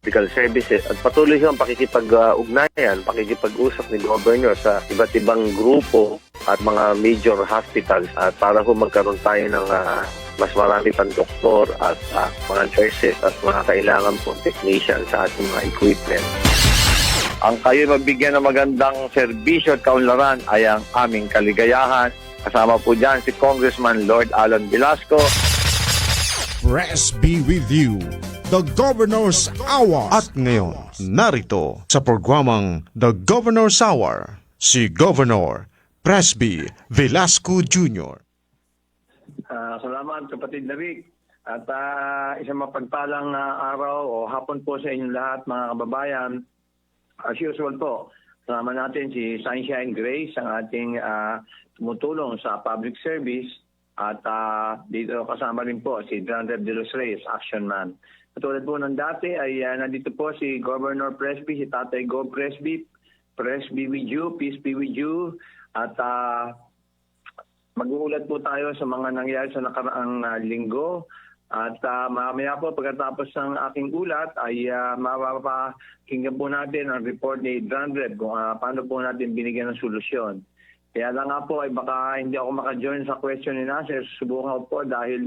legal services at patuloy siyang pakikipag-ugnayan, pakikipag-usap ni Governor sa iba't ibang grupo at mga major hospitals at para po magkaroon tayo ng mas marami pang doktor at mga nurses at mga kailangan po technician sa ating mga equipment. Ang kayo mabigyan ng magandang serbisyo at kaunlaran ay ang aming kaligayahan. Kasama po dyan si Congressman Lord Alan Velasco. Press be with you, the Governor's Hour. At ngayon, narito sa programang The Governor's Hour, si Governor Presby Velasco Jr. Salamat kapatid David. At isang mapagpalang araw o hapon po sa inyong lahat mga kababayan. As usual po, kasama natin si Sunshine Grace, ang ating tumutulong sa public service. At dito kasama rin po si John Rev de los Reyes, Action Man. Katulad po ng dati ay nandito po si Governor Presby, si Tatay Gov Presby. Presby with you, peace be with you. At mag-uulat po tayo sa mga nangyari sa nakaraang linggo. At mamaya po pagkatapos ng aking ulat ay mapapakinggan po natin ang report ni John Rev kung paano po natin binigyan ng solusyon. Kaya lang nga po ay baka hindi ako maka-join sa question and answer. Subukan ko po dahil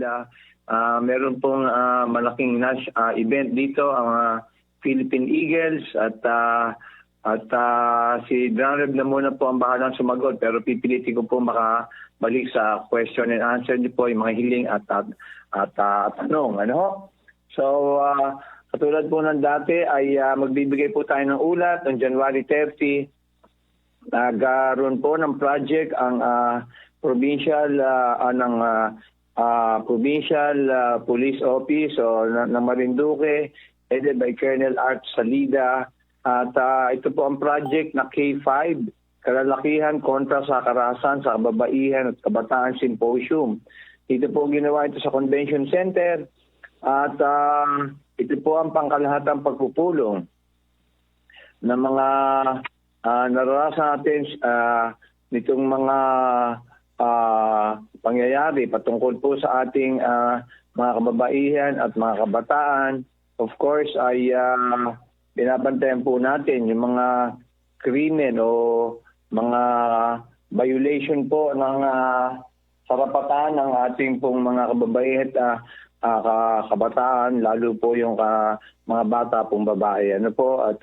meron pong malaking event dito, ang Philippine Eagles at si John Rev na muna po ang bahalang sumagot pero pipilitin ko po makabalik sa question and answer niyo po yung mga hiling at tanong. Ano? So, katulad po ng dati ay magbibigay po tayo ng ulat noong January 30. Nagkaroon po ng project ang provincial police office ng Marinduque headed by Colonel Art Salida at ito po ang project na K5 kalalakihan kontra sa karahasan sa kababaihan at kabataan symposium. Ito po ginawa ito sa Convention Center at ito po ang pangkalahatang pagpupulong ng mga naranasan natin nitong mga pangyayari patungkol po sa ating mga kababaihan at mga kabataan. Of course ay binabantayan po natin yung mga krimen o mga violation po ng karapatan ng ating pong mga kababaihan at kabataan, lalo po yung mga bata pong babae. Ano po at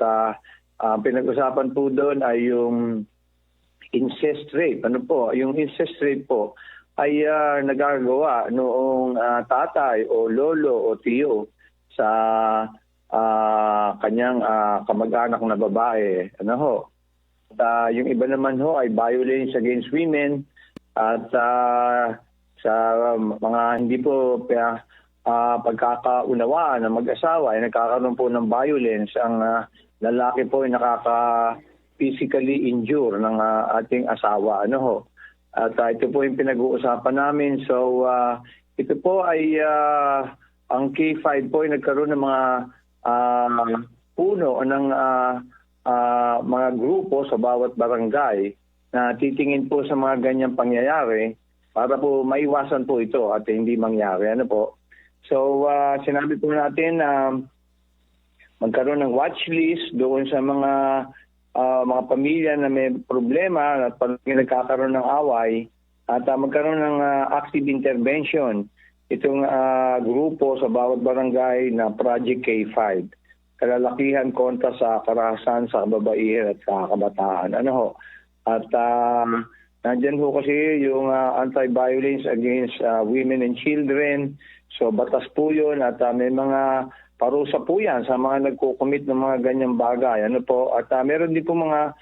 pinag-usapan po doon ay yung incest rape. Ano po? Yung incest rape po ay nagagawa noong tatay o lolo o tiyo sa kanyang kamag-anak na babae. Ano ho? At, yung iba naman ho ay violence against women at sa mga hindi po pagkakaunawaan ng mag-asawa ay nagkakaroon po ng violence. Ang lalaki po ay physically injure ng ating asawa. Ano ho? At ito po yung pinag-uusapan namin. So, ito po ay ang K5 po ay nagkaroon ng mga puno ng mga grupo sa bawat barangay na titingin po sa mga ganyang pangyayari para po maiwasan po ito at hindi mangyari. Ano po? So, sinabi po natin na magkaroon ng watch list doon sa mga pamilya na may problema at pag nagkakaroon ng away at magkaroon ng active intervention itong grupo sa bawat barangay na Project K5. Kalalakihan kontra sa karahasan sa kababaihan at sa kabataan. Ano ho? At nandyan ho kasi yung anti-violence against women and children. So batas po yun at may mga parusa po yan sa mga nagko-commit ng mga ganyang bagay. Ano po? At meron din po mga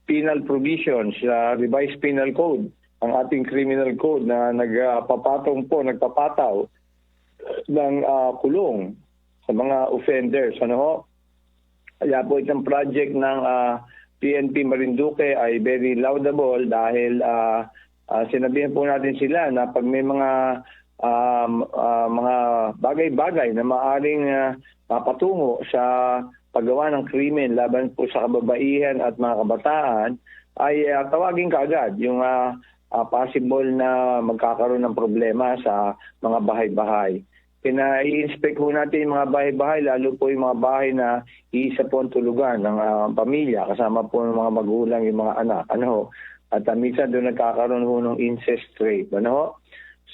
penal provisions, revised penal code, ang ating criminal code na nagpapataw ng kulong sa mga offenders. Ano ho? Kaya po itong project ng PNP Marinduque ay very laudable dahil sinabihan po natin sila na pag may mga bagay-bagay na maaaring patungo sa paggawa ng krimen laban po sa kababaihan at mga kabataan ay tawagin kaagad yung possible na magkakaroon ng problema sa mga bahay-bahay. pina-i-inspect ho natin yung mga bahay-bahay, lalo po yung mga bahay na iisa po ang tulugan ng pamilya, kasama po ng mga magulang, yung mga anak. Ano ho? At minsan doon nagkakaroon ho ng incest rape. Ano ho?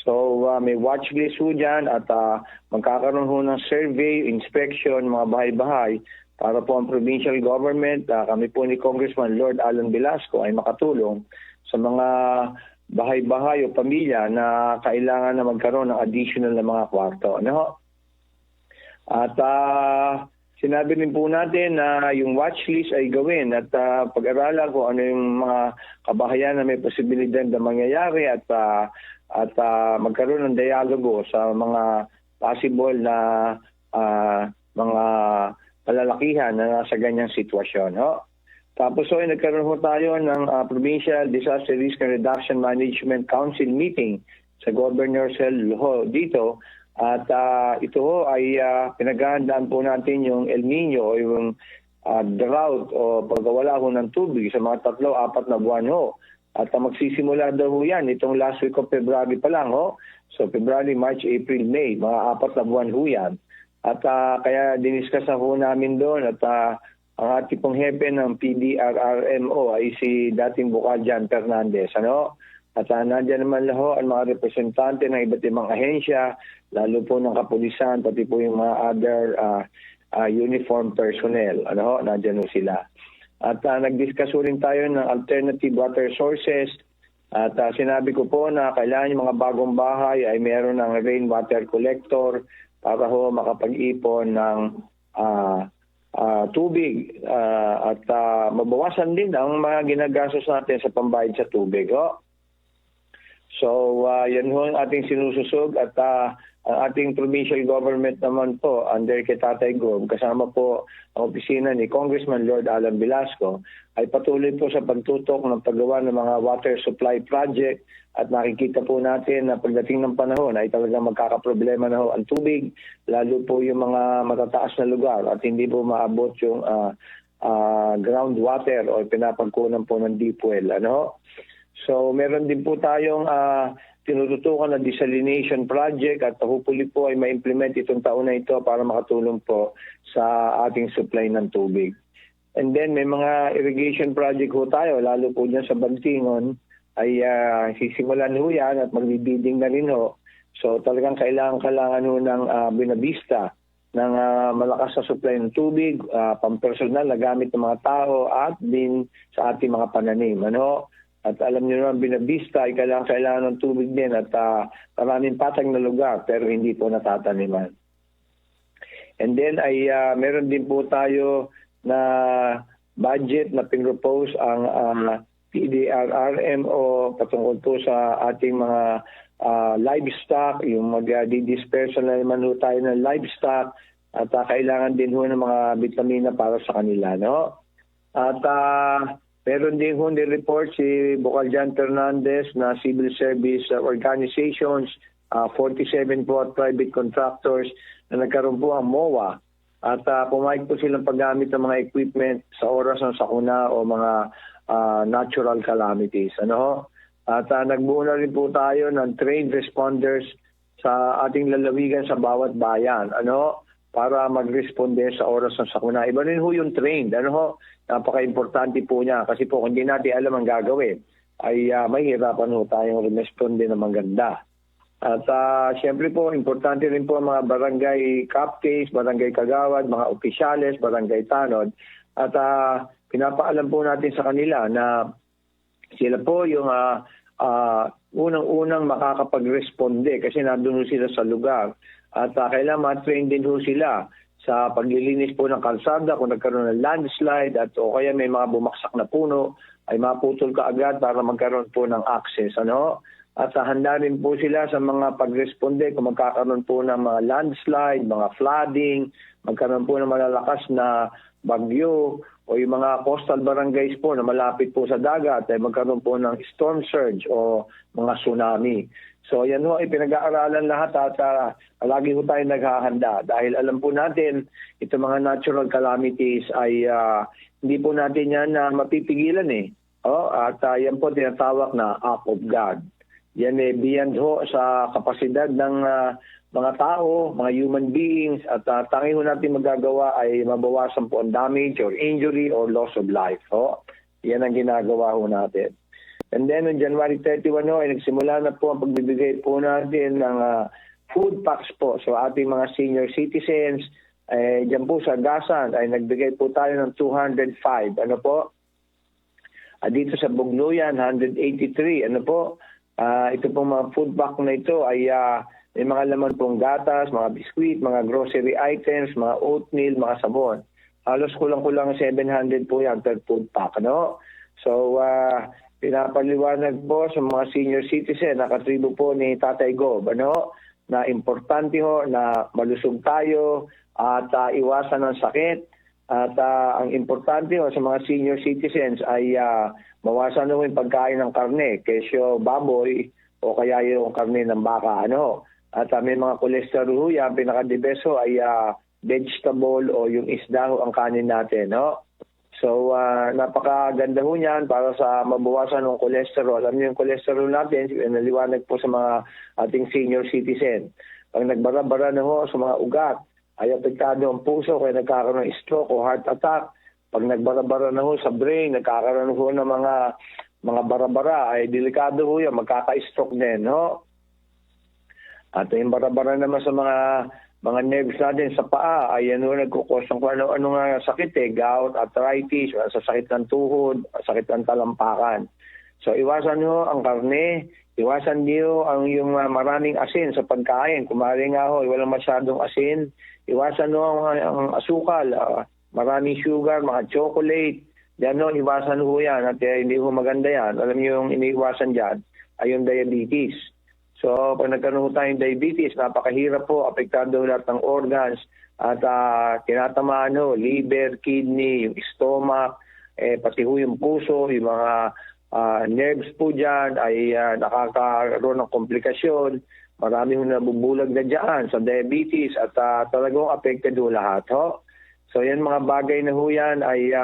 So may watch list ho dyan at magkakaroon ho ng survey, inspection, mga bahay-bahay para po ang provincial government, kami po ni Congressman Lord Alan Velasco ay makatulong sa mga bahay-bahay o pamilya na kailangan na magkaroon ng additional na mga kwarto. Ano ho? At sinabi rin po natin na yung watch list ay gawin at pag-aralan kung ano yung mga kabahayan na may posibilidad na mangyayari at magkaroon ng dialogo sa mga possible na mga palalakihan na nasa ganyang sitwasyon. Ho? Tapos nagkaroon ho tayo ng Provincial Disaster Risk and Reduction Management Council meeting sa Governor's Cell ho dito. At ito ho ay pinaghahandaan po natin yung El Nino o yung drought o pagkawala ho ng tubig sa mga 3-4 na buwan ho. At magsisimula daw ho yan itong last week of February pa lang ho. So February, March, April, May, mga 4 na buwan ho yan. At kaya diniscuss na ho namin doon at ang ating pong hepe ng PDRRMO ay si dating Bukal Jan Fernandez. Ano? At nandiyan naman laho ang mga representante ng iba't ibang ahensya, lalo po ng kapulisan, pati po yung mga other uniform personnel. Ano? Nandiyan ho sila. At nag-discuss rin tayo ng alternative water sources. At sinabi ko po na kailangan yung mga bagong bahay ay meron ng rainwater collector para ho makapag-ipon ng tubig at mabawasan din ang mga ginagastos natin sa pambayad sa tubig. Oh. So yan ho ang ating sinususog at ang ating provincial government naman po under kay Tatay Gob, kasama po ang opisina ni Congressman Lord Alan Velasco, ay patuloy po sa pagtutok ng paggawa ng mga water supply project at nakikita po natin na pagdating ng panahon ay talagang magkakaproblema na ho ang tubig, lalo po yung mga matataas na lugar at hindi po maabot yung groundwater o pinapagkunan po ng deep well. Ano? So meron din po tayong tinututukan na desalination project at hopefully po ay ma-implement itong taon na ito para makatulong po sa ating supply ng tubig. And then may mga irrigation project ho tayo, lalo po dyan sa Bantingon, ay sisimulan ho yan at magbibiding na rin ho. So talagang kailangan ho ng Buenavista ng malakas na supply ng tubig, pampersonal na gamit ng mga tao at din sa ating mga pananim. Ano? At alam niyo naman, Buenavista ay kailangan ng tubig din at maraming patag na lugar pero hindi po natataniman. And then ay meron din po tayo na budget na pinropose ang PDRRMO patungkol po sa ating mga livestock, yung mag-disperse na naman ho tayo ng livestock at kailangan din ho ng mga vitamina para sa kanila. No? At meron din ho ni-report si Bukal Jan Fernandez na civil service organizations, 47 po at private contractors na nagkaroon po ang MOA. At pumayag po silang paggamit ng mga equipment sa oras ng sakuna o mga natural calamities. Ano? At nagbuo na rin po tayo ng trained responders sa ating lalawigan sa bawat bayan. Ano? Para mag-responde sa oras ng sakuna. Iba rin ho yung trained. Ano ho? Napaka-importante po niya. Kasi po kung hindi natin alam ang gagawin, ay mahirapan ho tayong responde na maganda. At siyempre po, importante rin po ang mga barangay captains, barangay kagawad, mga opisyales, barangay tanod. At pinapaalam po natin sa kanila na sila po yung unang-unang makakapag-responde kasi nandun sila sa lugar. At kailangan ma-train din ho sila sa paglilinis po ng kalsada kung nagkaroon ng landslide at o kaya may mga bumaksak na puno ay maputol ka agad para magkaroon po ng access. Ano? At handa rin po sila sa mga pagresponde kung magkakaroon po ng mga landslide, mga flooding, magkaroon po ng malalakas na bagyo o yung mga coastal barangays po na malapit po sa dagat ay magkaroon po ng storm surge o mga tsunami. So yan ho ay pinag-aaralan lahat at lagi ho tayo naghahanda dahil alam po natin itong mga natural calamities ay hindi po natin yan mapipigilan eh. At yan po tinatawag na act of God. Yan beyond ho sa kapasidad ng mga tao, mga human beings, at tanging ho natin magagawa ay mabawasan po ang damage or injury or loss of life. Ho. Yan ang ginagawa ho natin. And then on January 31 ho, ay nagsimula na po ang pagbibigay po natin ng food packs po. So ating mga senior citizens, dyan po sa Gasan ay nagbigay po tayo ng 205. Ano po? Dito sa Bugnuyan, 183. Ano po? Ito pong mga food pack na ito ay may mga laman pong gatas, mga biskuit, mga grocery items, mga oatmeal, mga sabon. Halos kulang-kulang 700 po yan per food pack. Ano? So, pinapaliwanag po sa mga senior citizen na katribo po ni Tatay Gob, na importante ho na malusog tayo at iwasan ang sakit. At ang importante ho sa mga senior citizens ay mawasan ho yung pagkain ng karne, kesyo, baboy o kaya yung karne ng baka. At may mga cholesterol ho yan, pinaka-the-best ho ay vegetable o yung isda ho ang kanin natin. So, napakaganda ho niyan para sa mabawasan ng cholesterol. Alam niyo yung cholesterol natin, naliwanag po sa mga ating senior citizen. Pag nagbara-bara na ho sa mga ugat, ay apektado ang puso kaya nagkakaroon ng stroke o heart attack. Pag nagbara-bara na ho sa brain, nagkakaroon ho ng mga bara-bara, ay delikado ho yan, magkaka-stroke din. At yung bara-bara naman sa mga nerves natin sa paa ay nagkukos ng kung ano nga sakit gout, arthritis, sa sakit ng tuhod, sakit ng talampakan. So iwasan nyo ang karne, iwasan nyo yung maraming asin sa pagkain. Kung maaari nga ho, walang masyadong asin. Iwasan nyo ang asukal, maraming sugar, mga chocolate. Yan iwasan ho yan at hindi ho maganda yan. Alam nyo yung iniiwasan dyan ay yung diabetes. So, pag nagkaroon tayong diabetes, napakahirap po, apektado lahat ng organs at tinatamaan ho, liver, kidney, yung stomach, pati ho yung puso, yung mga nerves po dyan ay nakakaroon ng komplikasyon. Marami ho nabubulag na dyan sa diabetes at talagang affected ho lahat. So, yan mga bagay na ho yan ay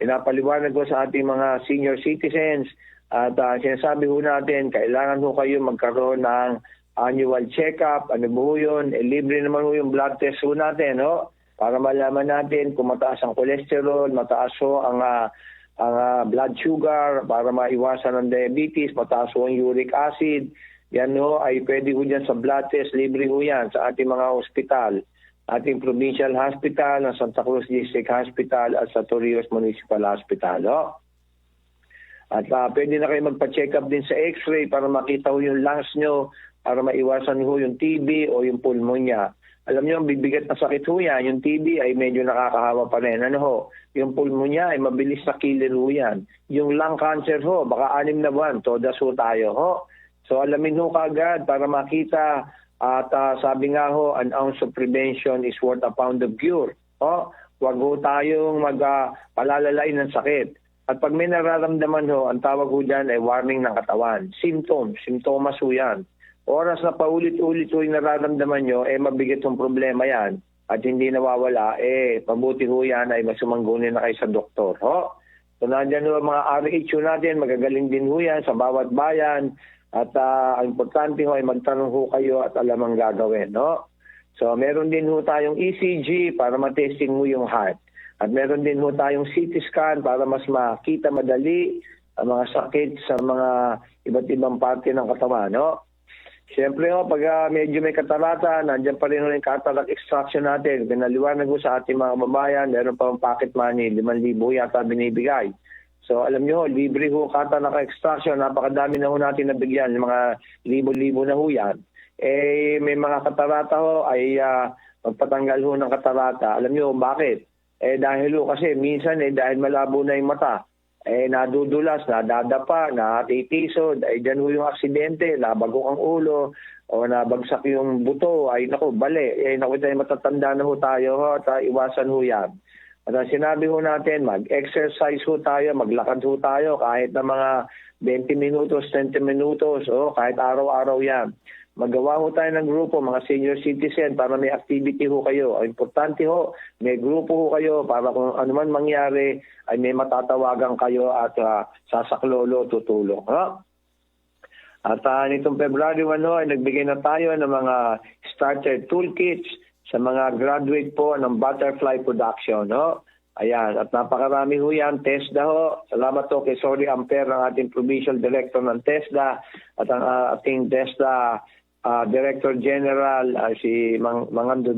pinapaliwanag ko sa ating mga senior citizens. At sinasabi ho natin, kailangan ho kayo magkaroon ng annual check-up. Ano po yun? Libre naman ho yung blood test ho natin, para malaman natin kung mataas ang cholesterol, mataas ho ang blood sugar, para maiwasan ang diabetes, mataas ho ang uric acid. Yan ho ay pwede ho dyan sa blood test, libre ho yan sa ating mga hospital. Ating provincial hospital, ng Santa Cruz District Hospital at sa Torrijos Municipal Hospital. At pwede na kayo magpa-check up din sa x-ray para makita ho yung lungs nyo, para maiwasan ho yung TB o yung pulmonya. Alam nyo, ang bibigat na sakit ho yan. Yung TB ay medyo nakakahawa pa rin. Yung pulmonya ay mabilis na killer ho yan. Yung lung cancer ho, baka 6 na buwan, todas ho tayo. So alamin ho kaagad para makita. At sabi nga ho, an ounce of prevention is worth a pound of cure. Huwag ho tayong magpalalalain ng sakit. At pag may nararamdaman ho, ang tawag ho dyan ay warning ng katawan. Simptomas ho yan. Oras na paulit-ulit ho yung nararamdaman nyo, mabigat yung problema yan. At hindi nawawala, pabuti ho yan ay masumanggunin na kayo sa doktor. So nandiyan ho mga RH natin, magagaling din ho yan sa bawat bayan. At ang importante ho ay magtanong ho kayo at alam ang gagawin. So meron din ho tayong ECG para matesting mo yung heart. At meron din ho tayong CT scan para mas makita madali ang mga sakit sa mga iba't ibang parte ng katawan. Siyempre pag medyo may katarata, nandiyan pa rin yung cataract extraction natin. Pinaliwanag ko sa ating mga babayan, meron pa ang pocket money, 5,000 yata binibigay. So alam nyo, libre ho cataract extraction, napakadami na ho natin nabigyan, mga libo-libo na ho yan. May mga katarata ho ay magpatanggal ho ng katarata. Alam nyo bakit? Dahil kasi minsan dahil malabo na yung mata, nadudulas, nadadapa, natitisod, dyan ho yung aksidente, nabagok ang ulo, o nabagsak yung buto, bali. Tayo matatanda na ho tayo, at iwasan ho yan. At sinabi ho natin, mag-exercise ho tayo, maglakad ho tayo, kahit na mga 20 minutos, 30 minutos, kahit araw-araw yan. Magawa ho tayo ng grupo, mga senior citizen, para may activity ho kayo. Importante ho, may grupo ho kayo para kung ano man mangyari, ay may matatawagan kayo at sasaklolo, tutulong. At nitong February 1 ay nagbigay na tayo ng mga starter toolkits sa mga graduate po ng butterfly production. No? Ayan, at napakarami ho yan. TESDA ho. Salamat po kay Sorry Amper, ang ating provincial director ng TESDA, at ang ating TESDA Director General, si Manganda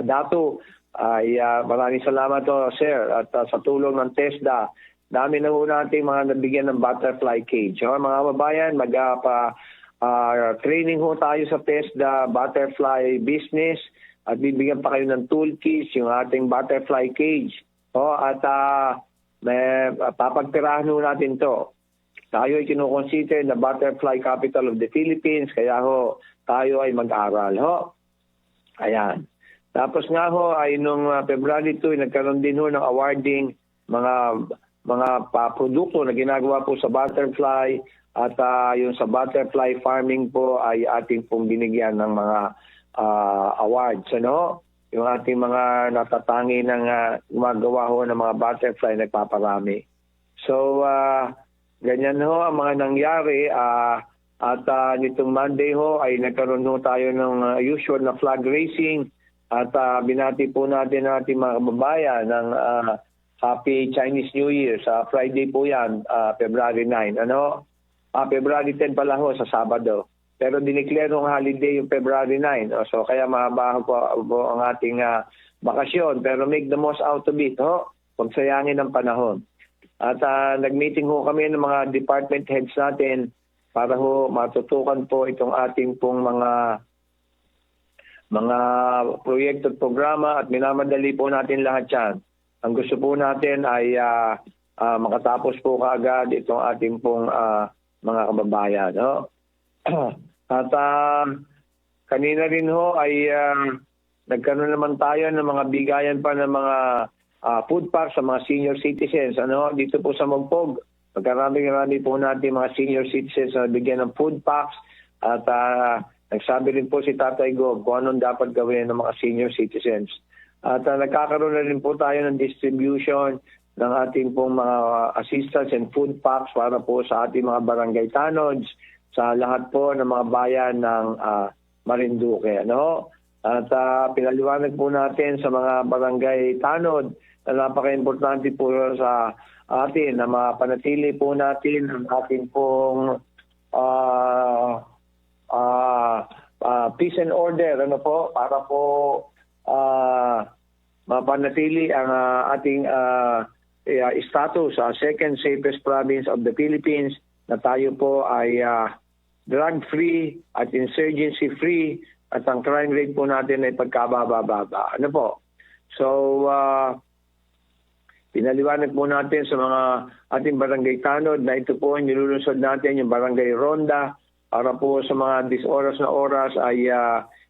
Dato. Ay maraming salamat po, sir. At sa tulong ng TESDA, dami na ho natin mga nabigyan ng butterfly cage. So, mga kababayan, training ho tayo sa TESDA butterfly business, at bibigyan pa kayo ng toolkits, yung ating butterfly cage. At papagtirahan ho natin to. Tayo ay kinukonsider na butterfly capital of the Philippines, kaya ho tayo ay mag-aral. Ayan. Tapos nga ho ay nung February 2, nagkaroon din ho ng awarding mga produkto na ginagawa po sa butterfly, at yung sa butterfly farming po ay ating pong binigyan ng mga awards. Ano? Yung ating mga natatangi ng gumagawa ho ng mga butterfly, nagpaparami. So, ganyan ho ang mga nangyari. At nitong Monday ho ay nagkaroon ho tayo ng usual na flag racing, at binati po natin ang ating mga kababayan ng Happy Chinese New Year. Sa Friday po yan, February 9. February 10 pala ho, sa Sabado. Pero dineclare ng holiday yung February 9. So kaya mahaba po ang ating bakasyon. Pero make the most out of it. Huwag sayangin ang panahon. At nag-meeting ho kami ng mga department heads natin para ho matutukan po itong ating pong mga proyekto at programa, at minamadali po natin lahat yan. Ang gusto po natin ay makatapos po kaagad itong ating pong mga kababayan. At kanina rin ho ay nagkaroon naman tayo ng mga bigayan pa ng mga food packs sa mga senior citizens. Dito po sa Magpog, magkarami-rami po natin mga senior citizens na bigyan ng food packs, at nagsabi rin po si Tatay Gob kung anong dapat gawin ng mga senior citizens. At nagkakaroon na rin po tayo ng distribution ng ating pong mga assistance and food packs para po sa ating mga barangay tanods sa lahat po ng mga bayan ng Marinduque. At pinaliwanag po natin sa mga barangay tanod na napaka-importante po sa atin na mapanatili po natin ang ating pong peace and order, para po mapanatili ang ating status sa second safest province of the Philippines, na tayo po ay drug-free at insurgency-free, at ang crime rate po natin ay pagkababa-baba. So, pinaliwanag po natin sa mga ating barangay tanod na ito po ang nilulunsod natin, yung barangay ronda, para po sa mga oras na oras ay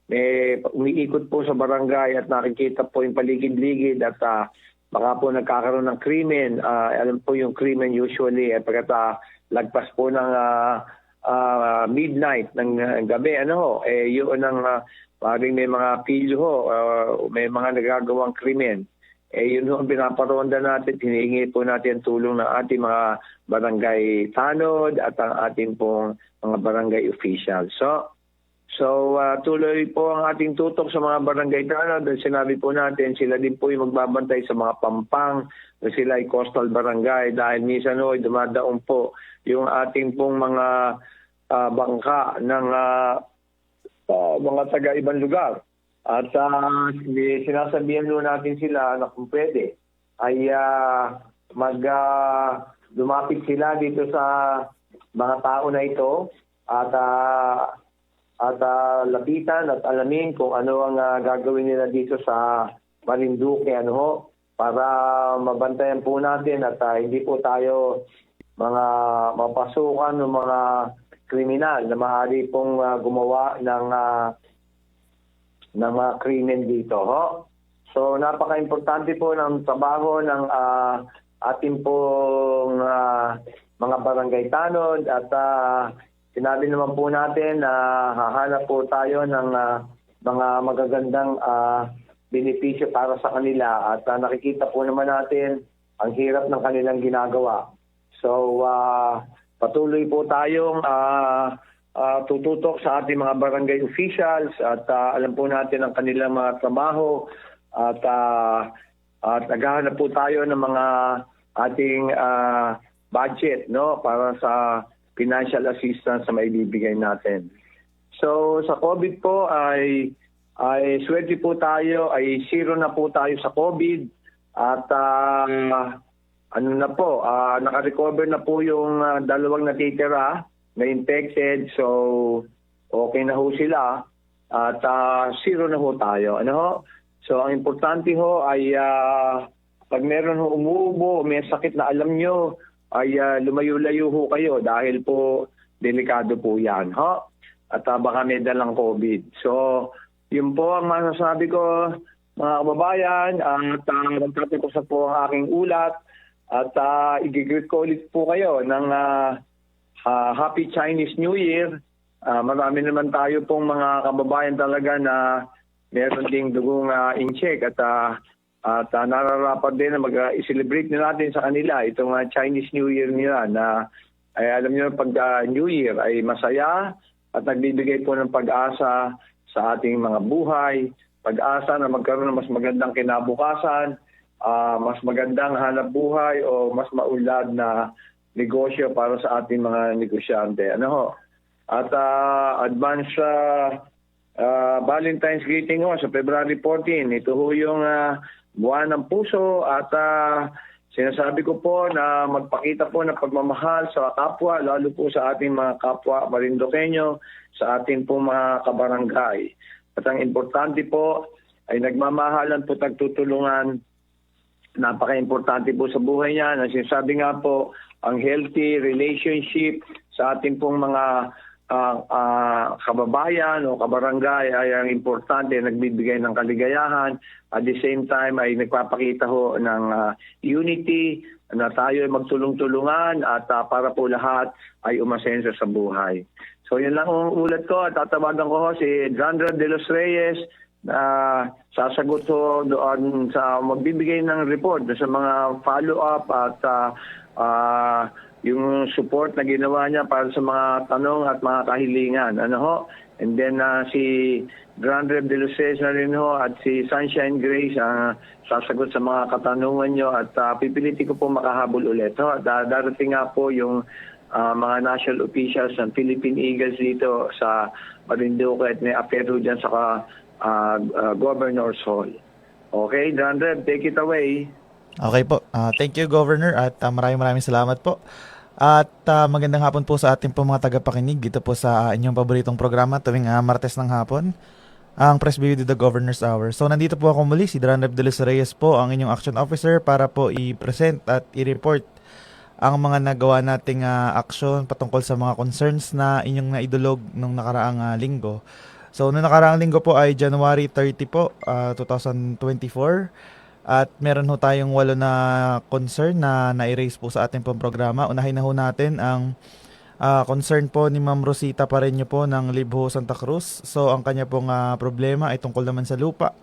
may umiikot po sa barangay at nakikita po yung paligid-ligid, at baka po nagkakaroon ng krimen. Alam po yung krimen usually pagkat lagpas po ng midnight ng gabi, yun ang parang may mga pilyo may mga nagagawang krimen. Yun ang pinaparonda natin, hinihingi po natin tulong ng ating mga barangay tanod at ang ating pong mga barangay officials. So tuloy po ang ating tutok sa mga barangay tanod. Sinabi po natin, sila din po yung magbabantay sa mga pampang, sila ay coastal barangay, dahil minsan dumadaon po yung ating pong mga bangka ng mga taga-ibang lugar. At sinasabihan nyo natin sila na kung pwede ay lumapit sila dito sa mga tao na ito, at lapitan at alamin kung ano ang gagawin nila dito sa Marinduque, para mabantayan po natin at hindi po tayo mga mapasukan ng mga kriminal na maaari pong gumawa ng mga krimen dito. So napaka-importante po ng trabaho ng ating pong mga barangay tanod, at sinabi naman po natin na hahanap po tayo ng mga magagandang benepisyo para sa kanila, at nakikita po naman natin ang hirap ng kanilang ginagawa. So patuloy po tayong tututok sa ating mga barangay officials at alam po natin ang kanilang mga trabaho at naghahanap po tayo ng mga ating budget, no, para sa financial assistance na maibibigay natin. So sa COVID po ay swerte po tayo, ay zero na po tayo sa COVID at naka-recover na po yung dalawang natitira na infected, so okay na ho sila at zero na ho tayo. Ano ho? So ang importante ho ay pag meron ho umuubo, may sakit na alam nyo, ay lumayo-layo ho kayo dahil po delikado po yan. Ho? At baka may dalang COVID. So yun po ang masasabi ko, mga kababayan, at nagtatapos po ang aking ulat at i-greet ko ulit po kayo ng Happy Chinese New Year. Marami naman tayo pong mga kababayan talaga na meron ding dugong in-check at nararapat din na mag-celebrate na natin sa kanila itong Chinese New Year nila na ay alam niyo pag New Year ay masaya at nagbibigay po ng pag-asa sa ating mga buhay, pag-asa na magkaroon ng mas magandang kinabukasan, mas magandang hanap buhay o mas maunlad na negosyo para sa ating mga negosyante. Ano ho? At advance Valentine's greeting ho sa February 14. Ito ho yung buwan ng puso at sinasabi ko po na magpakita po ng pagmamahal sa kapwa, lalo po sa ating mga kapwa Marinduqueño, sa ating po mga kabarangay. At ang importante po ay nagmamahalan po, tagtutulungan. Napaka-importante po sa buhay niya. Na sinasabi nga po, ang healthy relationship sa ating pong mga kababayan o kabarangay ay ang importante, nagbibigay ng kaligayahan. At the same time ay nagpapakita ho ng unity na tayo ay magtulong-tulungan at para po lahat ay umasenso sa buhay. So yun lang ang ulat ko at tatawagan ko ho si Jandra de los Reyes na sasagot ho doon sa magbibigay ng report sa mga follow-up at yung support na ginawa niya para sa mga tanong at mga kahilingan. Ano ho? And then si Grand Rev de los Reyes na rin ho at si Sunshine Grace sasagot sa mga katanungan nyo at pipilitin ko po makahabol ulit. Ho? Darating nga po yung mga national officials ng Philippine Eagles dito sa Marinduque at may apero dyan sa Governor's Hall. Okay, Grand Rev, take it away. Okay po. Thank you, Governor, at maraming salamat po. At magandang hapon po sa ating po mga tagapakinig dito po sa inyong paboritong programa tuwing Martes ng hapon, ang Press BBD The Governor's Hour. So nandito po ako muli, si Dranrev de los Reyes po, ang inyong action officer para po i-present at i-report ang mga nagawa nating action patungkol sa mga concerns na inyong naidulog nung nakaraang linggo. So nung nakaraang linggo po ay January 30 po, 2024. At meron ho tayong 8 na concern na na-erase po sa ating pong programa. Unahin na ho natin ang concern po ni Ma'am Rosita Pareño po ng Libho Santa Cruz. So ang kanya pong problema ay tungkol naman sa lupa.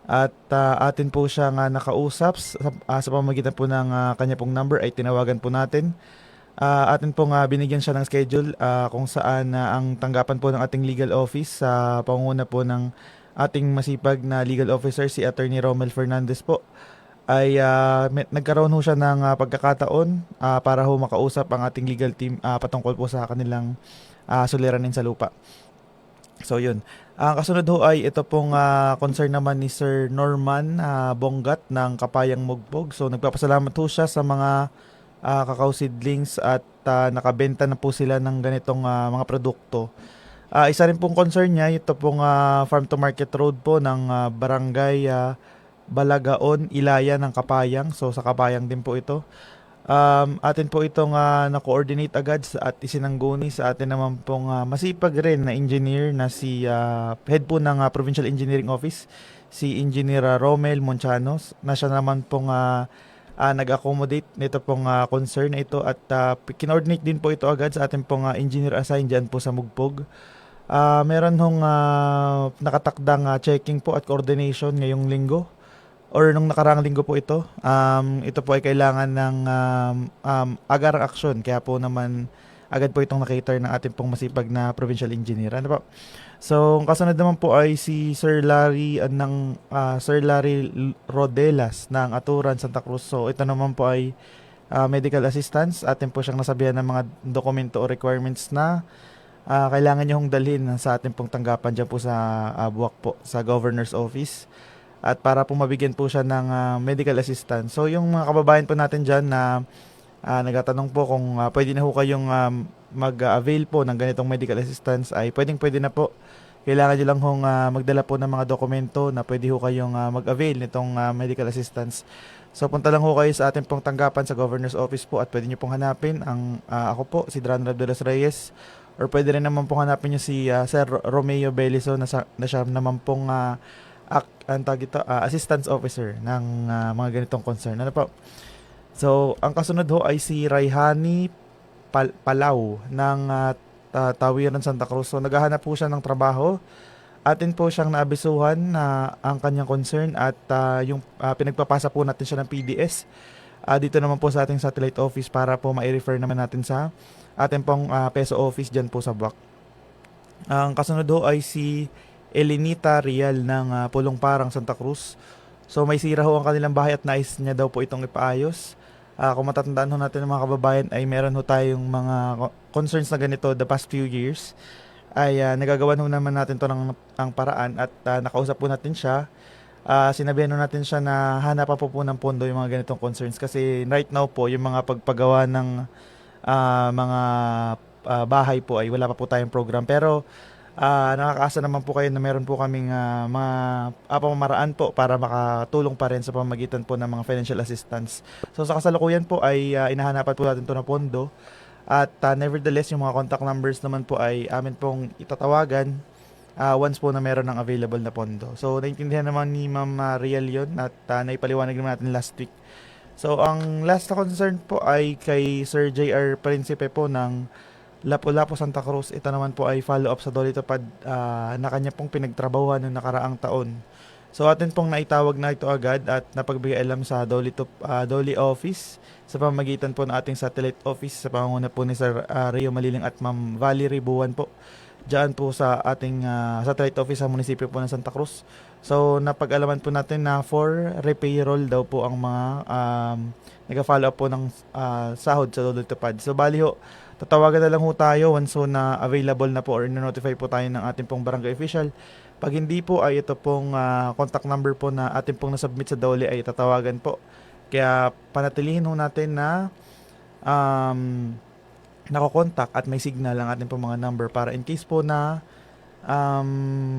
At atin po siya nga nakausap sa pamamagitan po ng kanya pong number ay tinawagan po natin. Atin pong binigyan siya ng schedule kung saan ang tanggapan po ng ating legal office sa pangunguna po ng ating masipag na legal officer si Attorney Romel Fernandez po ay nagkaroon ho siya ng pagkakataon para ho makausap ang ating legal team patungkol po sa kanilang suliranin sa lupa. So yun. Ang kasunod ho ay ito pong concern naman ni Sir Norman Bonggat ng Kapayang Mugbog. So nagpapasalamat ho siya sa mga cacao seedlings at nakabenta na po sila ng ganitong mga produkto. Isa rin pong concern niya, ito pong farm to market road po ng barangay Balagaon, Ilaya ng Kapayang. So sa Kapayang din po ito. Atin po itong na-coordinate agad at isinangguni sa atin naman pong masipag rin na engineer na si head po ng Provincial Engineering Office, si Engineer Romel Monchanos, na siya naman pong nag-accommodate nito pong concern na ito at kinoordinate din po ito agad sa ating pong engineer assigned dyan po sa Mugpog. Meron hong nakatakdang checking po at coordination ngayong linggo or nung nakaraang linggo po ito. Ito po ay kailangan ng agarang aksyon, kaya po naman agad po itong nakater ng ating pong masipag na provincial engineer. Ano po? So, ang kasunod naman po ay si Sir Larry Sir Larry Rodelas ng Aturan, Santa Cruz. So, ito naman po ay medical assistance. Atin po siyang nasabihan ng mga dokumento o requirements na kailangan niyo hong dalhin sa ating pong tanggapan dyan po sa Buwak po, sa Governor's Office. At para po mabigyan po siya ng medical assistance. So, yung mga kababayan po natin dyan na nagtatanong po kung pwede na ho kayong mag-avail po ng ganitong medical assistance ay pwede na po. Kailangan nyo lang hong magdala po ng mga dokumento na pwede ho kayong mag-avail nitong medical assistance. So punta lang ho kayo sa ating pong tanggapan sa Governor's Office po at pwede nyo pong hanapin ako po, si Dran Rab de los Reyes, or pwede rin naman pong hanapin nyo si Sir Romeo Beliso na siya naman pong assistance officer ng mga ganitong concern. Ano po? So, ang kasunod ho ay si Raihani Palau ng Tawiran, Santa Cruz. So, naghahanap po siya ng trabaho. Atin po siyang naabisuhan na ang kanyang concern at yung pinagpapasa po natin siya ng PDS. Dito naman po sa ating satellite office para po ma-refer naman natin sa ating pong peso office dyan po sa Buwak. Ang kasunod ho ay si Elinita Rial ng Pulong Parang, Santa Cruz. So, may sira ho ang kanilang bahay at nais niya daw po itong ipaayos. Kung matatandaan ho natin ng mga kababayan ay meron ho tayong mga concerns na ganito the past few years ay nagagawan ho naman natin to ng paraan at nakausap po natin siya. Sinabihan ho natin siya na hanapan po ng pondo yung mga ganitong concerns kasi right now po yung mga pagpagawa ng mga bahay po ay wala pa po tayong program pero nakakaasa naman po kayo na meron po kaming mga pamamaraan po para makatulong pa rin sa pamamagitan po ng mga financial assistance. So sa kasalukuyan po ay inahanapan po natin ito na pondo at nevertheless yung mga contact numbers naman po ay amin pong itatawagan once po na meron ng available na pondo. So naintindihan naman ni Ma'am Riel yun at naipaliwanag naman natin last week. So ang last na concern po ay kay Sir J.R. Principe po ng Lapu-Lapu, Santa Cruz. Ito naman po ay follow-up sa Dolitopad na kanya pong pinagtrabahuhan noong nakaraang taon. So atin pong naitawag na ito agad at napagbigay alam sa Doli Office sa pamamagitan po ng ating satellite office sa pangunguna po ni Sir Rio Maliling at Ma'am Valerie Buwan po. Diyan po sa ating satellite office sa munisipyo po ng Santa Cruz. So napag-alaman po natin na for repayroll daw po ang mga nag-follow up po ng sahod sa Dolitopad. So bali ho, tatawagan na lang ho tayo once na available na po or na-notify po tayo ng ating pong barangay official. Pag hindi po ay ito pong contact number po na ating pong nasubmit sa Dole ay tatawagan po. Kaya panatilihin ho natin na nakokontak at may signal ang ating pong mga number para in case po na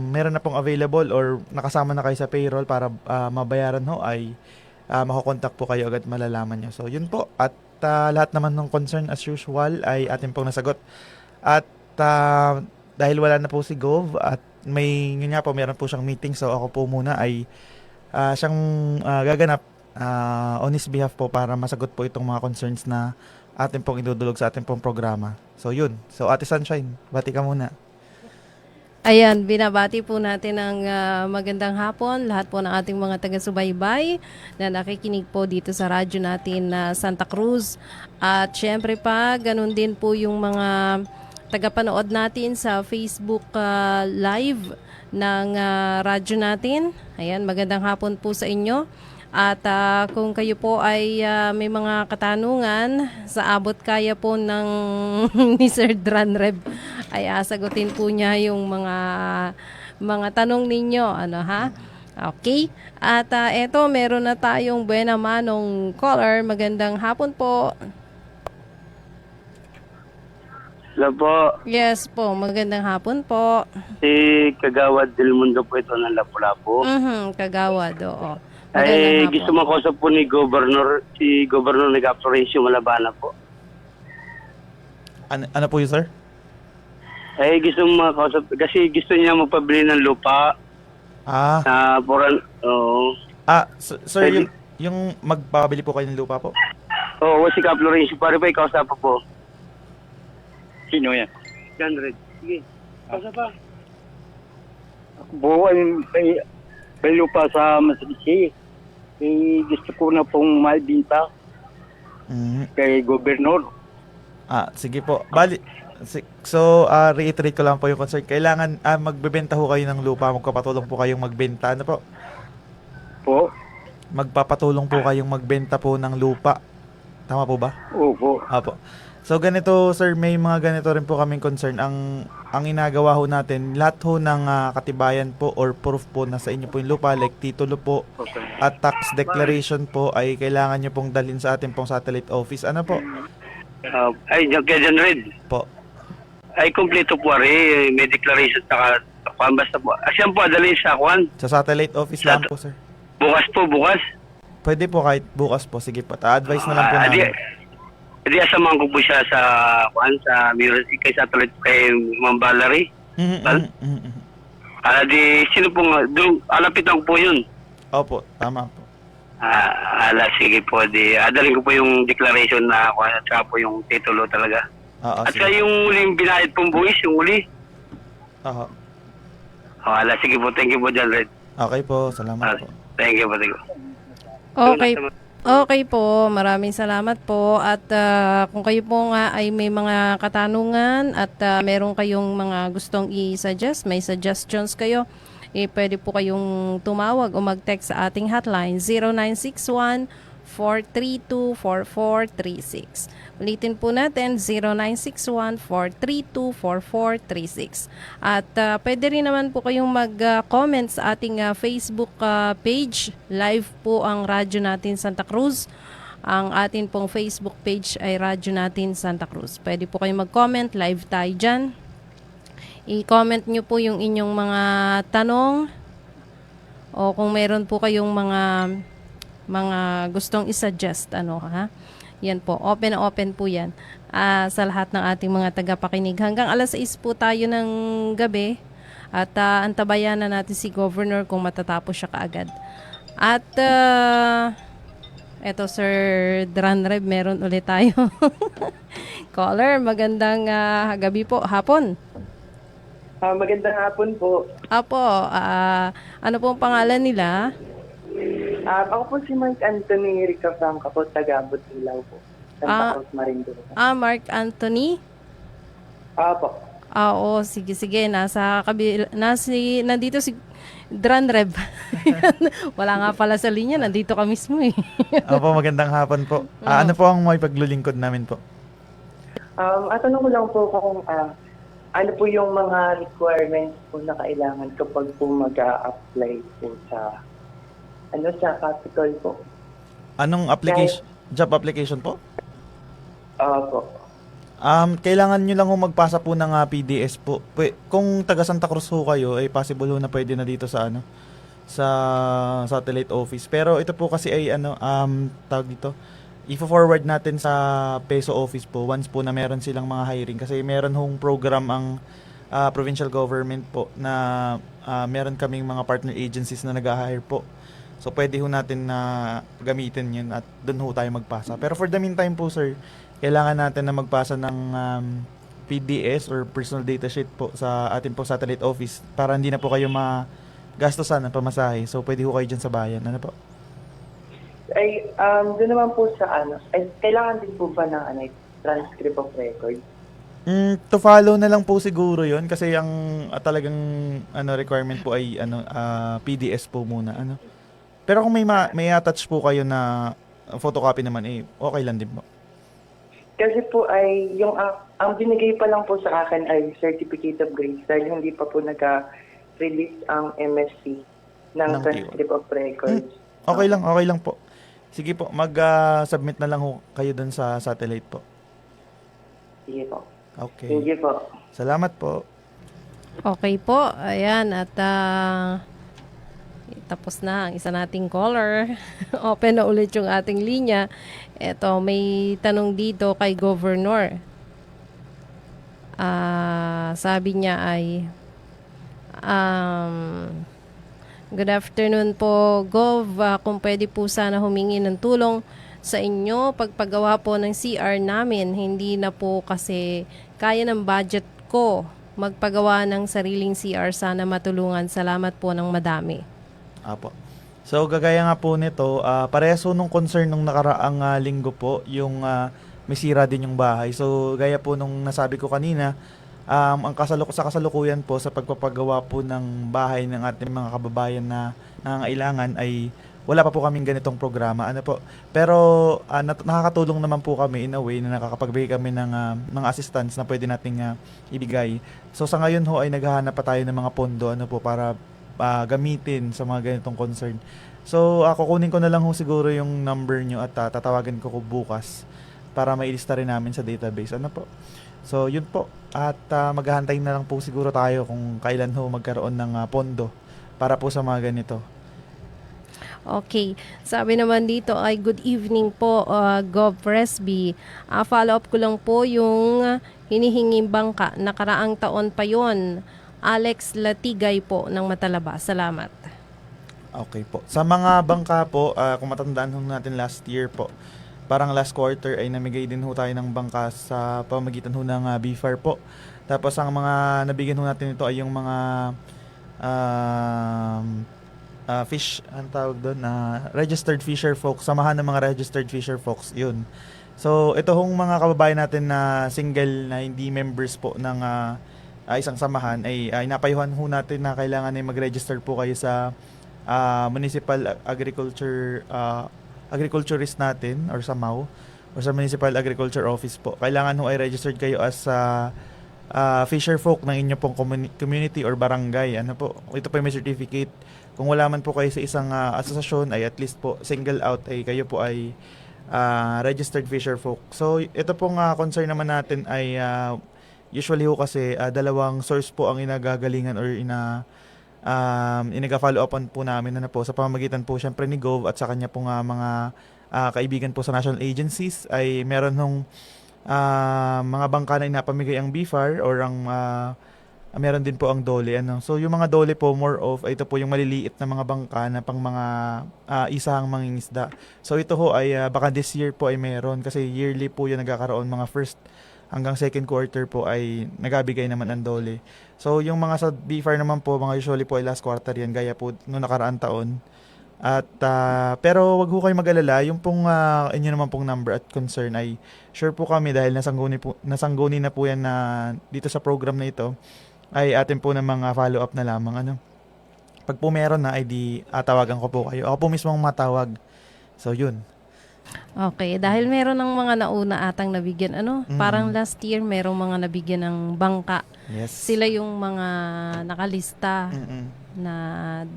meron na pong available or nakasama na kayo sa payroll para mabayaran ho ay makokontak po kayo agad malalaman nyo. So yun po at lahat naman ng concern as usual ay atin pong nasagot. At dahil wala na po si Gov at meron po siyang meeting so ako po muna ay siyang gaganap on his behalf po para masagot po itong mga concerns na atin pong idudulog sa ating pong programa. So yun. So Ate Sunshine, bati ka muna. Ayan, binabati po natin ang magandang hapon, lahat po ng ating mga taga-subaybay na nakikinig po dito sa radyo natin na Santa Cruz. At syempre pa, ganun din po yung mga tagapanood natin sa Facebook Live ng radyo natin. Ayan, magandang hapon po sa inyo. At kung kayo po ay may mga katanungan, sa abot kaya po ng ni Sir Dran Reb, ay sagutin po niya yung mga tanong ninyo. Ano ha? Okay. At eto, meron na tayong buena manong caller. Magandang hapon po. Hello po. Yes po, magandang hapon po. Si Kagawad Del Mundo po ito ng Lapu-Lapu. Kagawad, oo. Ay, gusto makausap po ni Governor, si Governor Nag-Florencio Malabana po. Ano po yun, sir? Ay, gusto makausap, kasi gusto niya magpabili ng lupa. Sir, yung magpapabili po kayo ng lupa po? Oo, si Ka Florencio, pare pa, ikausap po. Sino yan? John Red. Sige, kausap pa. Buwan, may lupa sa Masisi. Gusto ko na pong maibinta kay Gobernur. Sige po. Reiterate ko lang po yung concern. Kailangan magbebenta ho kayo ng lupa, magpapatulong po kayong magbenta. Ano po? Po? Magpapatulong po kayong magbenta po ng lupa. Tama po ba? Opo. Apo. So ganito sir, may mga ganito rin po kaming concern. Ang inagawa ho natin, lahat ho ng katibayan po or proof po na sa inyo po yung lupa, like titulo po Okay. at tax declaration po ay kailangan nyo pong dalhin sa ating pong satellite office. Ano po? Kaya John Red. Po. Ay, kompleto po rin. May declaration sa kwan. Basta po. Asyan po, adalhin sa kwan. Sa satellite office lang po sir. Bukas. Pwede po kahit bukas po. Sige po. Ta-advise na lang po namin. Di asamahan ko po siya sa kwan, sa music kay satellite kay Ma'am Valerie. Sino po nga, alapitan ko po yun. Opo, tama po. Sige po, adalhin ko po yung declaration na kwan at saka po yung titulo talaga. At saka Sige. yung huling binayad pong buwis, yung huli. Oo. Sige po, thank you po, John Red. Okay po, salamat po. Thank you po, thank you. Okay po, maraming salamat po. At kung kayo po nga ay may mga katanungan at meron kayong mga gustong i-suggest, may suggestions kayo, pwede po kayong tumawag o mag-text sa ating hotline 0961-432-4436. Ulitin po natin 0961-432-4436. At pwede rin naman po kayong mag-comment sa ating Facebook page. Live po ang radyo natin Santa Cruz. Ang atin pong Facebook page ay Radyo Natin Santa Cruz. Pwede po kayong mag-comment, live tayo dyan. I-comment nyo po yung inyong mga tanong o kung meron po kayong mga gustong i-suggest, Yan po, open na open po yan sa lahat ng ating mga tagapakinig. Hanggang alas 6 po tayo ng gabi at antabayan na natin si Governor kung matatapos siya kaagad. At eto Sir Dranreb, meron ulit tayo. Caller, magandang gabi po, hapon. Magandang hapon po. Apo, ano pong pangalan nila? Ako po si Mark Anthony Rica Franca po, taga Butilaw po. Santa Cruz, Marinduque. Mark Anthony? Apo. Oo, sige. Nasa nandito si Dranreb. Wala nga pala sa linya, nandito ka mismo eh. Opo, magandang hapon po. Ano po ang may paglulingkod namin po? Tanong ko lang po kung ano po yung mga requirements po na kailangan kapag po mag-a-apply po sa Capitol po. Anong application? Job application po? Opo. Kailangan nyo lang magpasa po ng PDS po. Kung taga Santa Cruz ho kayo, ay possible ho na pwede na dito sa sa satellite office. Pero ito po kasi ay tawag dito, i-forward natin sa Peso office po once po na meron silang mga hiring kasi meron hong program ang provincial government po na meron kaming mga partner agencies na nag-hire po. So pwede ho natin na gamitin yun at doon ho tayo magpasa. Pero for the meantime po sir, kailangan natin na magpasa ng PDS or personal data sheet po sa ating po satellite office para hindi na po kayo magastosan ng pamasahe. So pwede ho kayo dyan sa bayan. Ano po? Ay, doon naman po sa kailangan din po ba ng transcript of record? To follow na lang po siguro yon kasi ang talagang requirement po ay PDS po muna. Pero kung may attach po kayo na photocopy naman, okay lang din po. Kasi po ay ang binigay pa lang po sa akin ay certificate of grades dahil hindi pa po nag-release ang MSc ng transcript of records. Okay lang po. Sige po, mag-submit na lang ho kayo dun sa satellite po. Sige po. Okay. Thank you po. Salamat po. Okay po, ayan at tapos na ang isa nating caller. Open na ulit yung ating linya. Eto, may tanong dito kay Governor. Sabi niya ay good afternoon po, Gov. Kung pwede po sana humingi ng tulong sa inyo pagpagawa po ng CR namin. Hindi na po kasi kaya ng budget ko magpagawa ng sariling CR. Sana matulungan. Salamat po ng madami. Apo. So, gagaya nga po nito, parehas nung concern nung nakaraang linggo po, yung may sira din yung bahay. So gaya po nung nasabi ko kanina, ang sa kasalukuyan po sa pagpapagawa po ng bahay ng ating mga kababayan na nangangailangan ay wala pa po kaming ganitong programa. Ano po? Pero nakakatulong naman po kami in a way na nakakapagbigay kami ng mga assistance na pwede nating ibigay. So sa ngayon ho ay naghahanap pa tayo ng mga pondo ano po para gamitin sa mga ganitong concern. So kukunin ko na lang ho siguro yung number nyo at tatawagan ko bukas para mailista rin namin sa database. Ano po? So yun po. At maghahantay na lang po siguro tayo kung kailan ho magkaroon ng pondo para po sa mga ganito. Okay. Sabi naman dito ay good evening po, Gov. Presby. Follow up ko lang po yung hinihinging bangka. Nakaraang taon pa yon. Alex Latigay po ng Matalaba. Salamat. Okay po. Sa mga bangka po, kung matandaan ho natin last year po, parang last quarter ay namigay din ho tayo ng bangka sa pamagitan ho ng BFAR po. Tapos ang mga nabigyan ho natin ito ay yung mga fish, ang tawag doon, registered fisher folks, samahan ng mga registered fisher folks, yun. So, ito hong mga kababayan natin na single na hindi members po ng isang samahan ay napayuhan ho natin na kailangan ay mag-register po kayo sa municipal agriculturist natin or sa MAU or sa Municipal Agriculture Office po. Kailangan ho ay registered kayo as fisher folk ng inyong pong community or barangay. Ano po? Ito po yung may certificate. Kung wala man po kayo sa isang asosasyon ay at least po single out ay kayo po ay registered fisher folk. So ito pong concern naman natin ay usually ho kasi dalawang source po ang inagagalingan or inaga-follow upan po namin na po sa pamamagitan po syempre ni Gov at sa kanya pong mga kaibigan po sa national agencies ay meron nung mga bangka na inapamigay ang BFAR or ang meron din po ang dole. So yung mga dole po more of ito po yung maliliit na mga bangka na pang mga isahang mangingisda. So ito ho ay baka this year po ay meron kasi yearly po yung nagkakaroon, mga first hanggang second quarter po ay nagabigay naman ang dole. So yung mga sa BFAR naman po, mga usually po ay last quarter yan gaya po noong nakaraang taon. At pero wag ho kayo mag-alala, yung pong inyo naman pong number at concern ay sure po kami dahil nasangguni na po yan na dito sa program na ito ay atin po ng mga follow up na lamang. Pag po meron na ay tawagan ko po kayo. Ako po mismo ang matawag. So yun. Okay, dahil meron ng mga nauna atang nabigyan, parang last year merong mga nabigyan ng bangka. Yes. Sila yung mga nakalista na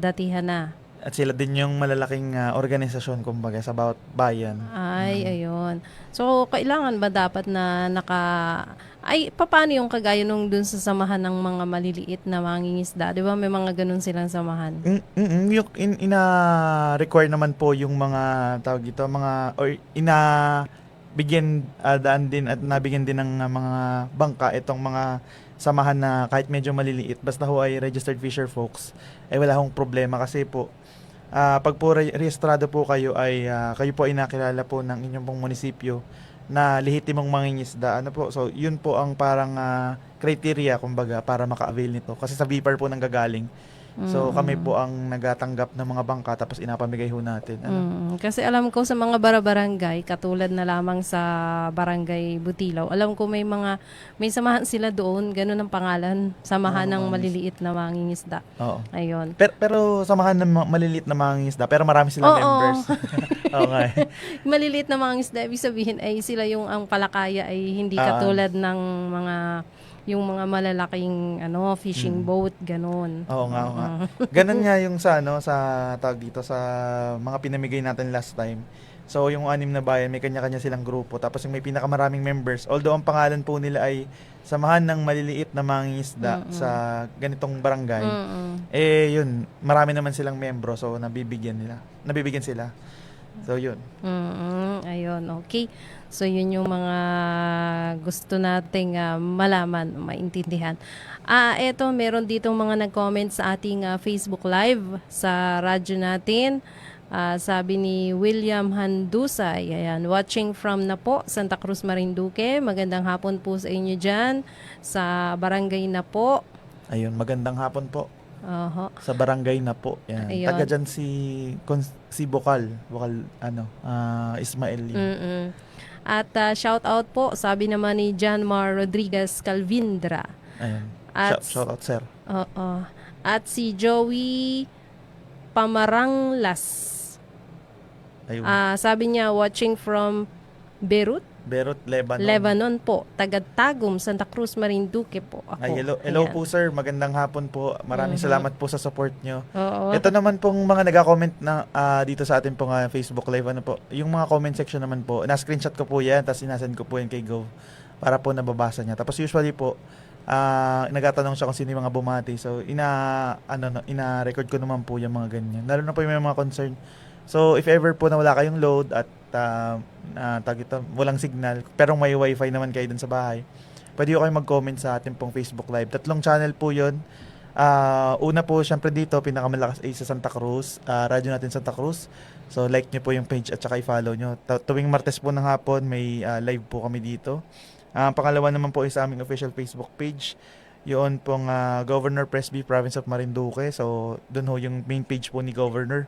datihan na. At sila din yung malalaking organisasyon kumbaga sa bawat bayan. Ayun. So, kailangan ba dapat na paano yung kagaya nung dun sa samahan ng mga maliliit na mangingisda? Di ba may mga ganun silang samahan? Require naman po yung mga tawag dito, bigyan daan din at nabigyan din ng mga bangka itong mga samahan na kahit medyo maliliit basta ho ay registered fisher folks ay wala hong problema kasi po pag po rehistrado po kayo ay kayo po ay nakilala po ng inyong pong munisipyo na lehitimong mangingisda. So yun po ang parang criteria kumbaga para maka-avail nito kasi sa BFAR po nang gagaling. So kami po ang nagatanggap ng mga bangka tapos inapamigay ho natin. Kasi alam ko sa mga barangay, katulad na lamang sa Barangay Butilaw, alam ko may samahan sila doon, ganun ang pangalan, samahan ng maliliit na mangingisda. Oo. Ayun. Pero samahan ng maliliit na mangingisda pero marami silang members. Okay. Maliliit na mangingisda, ibig sabihin ay sila yung ang palakaya ay hindi katulad ng yung mga malalaking fishing boat, ganun. Oo nga. Ganun nga yung sa tawag dito sa mga pinamigay natin last time. So yung 6 na bayan, may kanya-kanya silang grupo. Tapos yung may pinakamaraming members, although ang pangalan po nila ay Samahan ng Maliliit na Mangingisda sa ganitong barangay. Yun, marami naman silang membro so nabibigyan sila. So yun. Ayun, okay. So yun yung mga gusto nating malaman, maintindihan. Eto, meron ditong mga nag-comment sa ating Facebook Live sa radyo natin. Sabi ni William Handusay, ayan, watching from na po, Santa Cruz, Marinduque. Magandang hapon po sa inyo dyan, sa barangay na po. Ayun, magandang hapon po. Oho. Sa barangay na po. Yan. Ayun. Taga dyan si Bokal Ismael. At shout out po, sabi naman ni Janmar Rodriguez Calvindra. Ayun. At, Shout out, sir. Oo. At si Joey Pamaranglas. Ayun. Sabi niya, watching from Beirut, Lebanon. Lebanon po. Tagatagum, Santa Cruz, Marinduque po ako. Ay, hello Ayan. po sir, magandang hapon po. Maraming salamat po sa support nyo. Oo. Ito naman pong mga nag-comment na dito sa ating pong Facebook Live, ano po, yung mga comment section naman po, na-screenshot ko po yan, tapos sinasend ko po yan kay Gov para po nababasa niya. Tapos usually po, nagtatanong siya kung sino yung mga bumati. So, ina-record ko naman po yung mga ganyan. Lalo na po yung mga concern. So, if ever po na wala kayong load at walang signal, pero may wifi naman kayo dun sa bahay, pwede ko kayo mag-comment sa ating pong Facebook Live. 3 channel po yun. Una po, syempre dito, pinakamalakas ay sa Santa Cruz, radyo natin Santa Cruz. So, like nyo po yung page at saka i-follow nyo. Tuwing Martes po ng hapon, may live po kami dito. Pangalawa naman po is sa aming official Facebook page. Yun pong Governor Presby, Province of Marinduque. So, dun ho yung main page po ni Governor.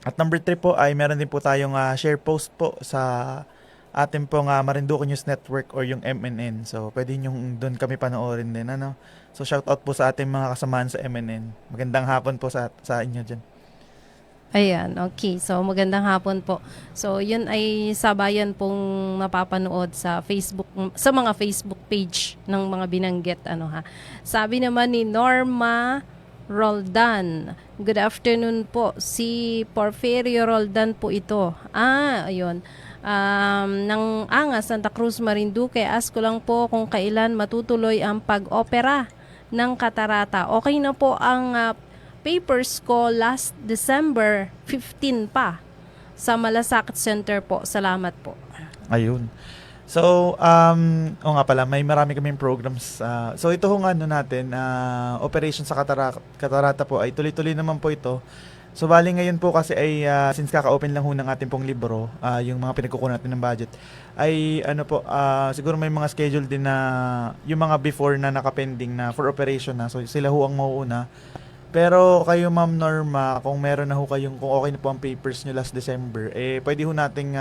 At number 3 po ay meron din po tayong share post po sa ating pong Marinduque News Network or yung MNN. So, pwede nyo doon kami panoorin din. Ano? So, shout out po sa ating mga kasamaan sa MNN. Magandang hapon po sa inyo dyan. Ayan, okay. So, magandang hapon po. So, yun ay sabayan pong napapanood sa Facebook, sa mga Facebook page ng mga binanggit. Sabi naman ni Norma Roldan. Good afternoon po. Si Porfirio Roldan po ito. Ayun. Ng Angas, Santa Cruz, Marinduque. Ask ko lang po kung kailan matutuloy ang pag-opera ng Katarata. Okay na po ang papers ko last December 15 pa sa Malasakit Center po. Salamat po. Ayun. So, nga pala, may marami kaming programs. So, ito hong natin, operation sa Katarata po ay tuloy-tuloy naman po ito. So, bali ngayon po kasi ay, since kaka-open lang ho ng ating pong libro, yung mga pinagkukunan natin ng budget, ay siguro may mga schedule din na, yung mga before na nakapending na for operation na, so sila ho ang mauuna. Pero kayo Ma'am Norma, kung meron na ho kayong, kung okay na po ang papers nyo last December, pwede ho nating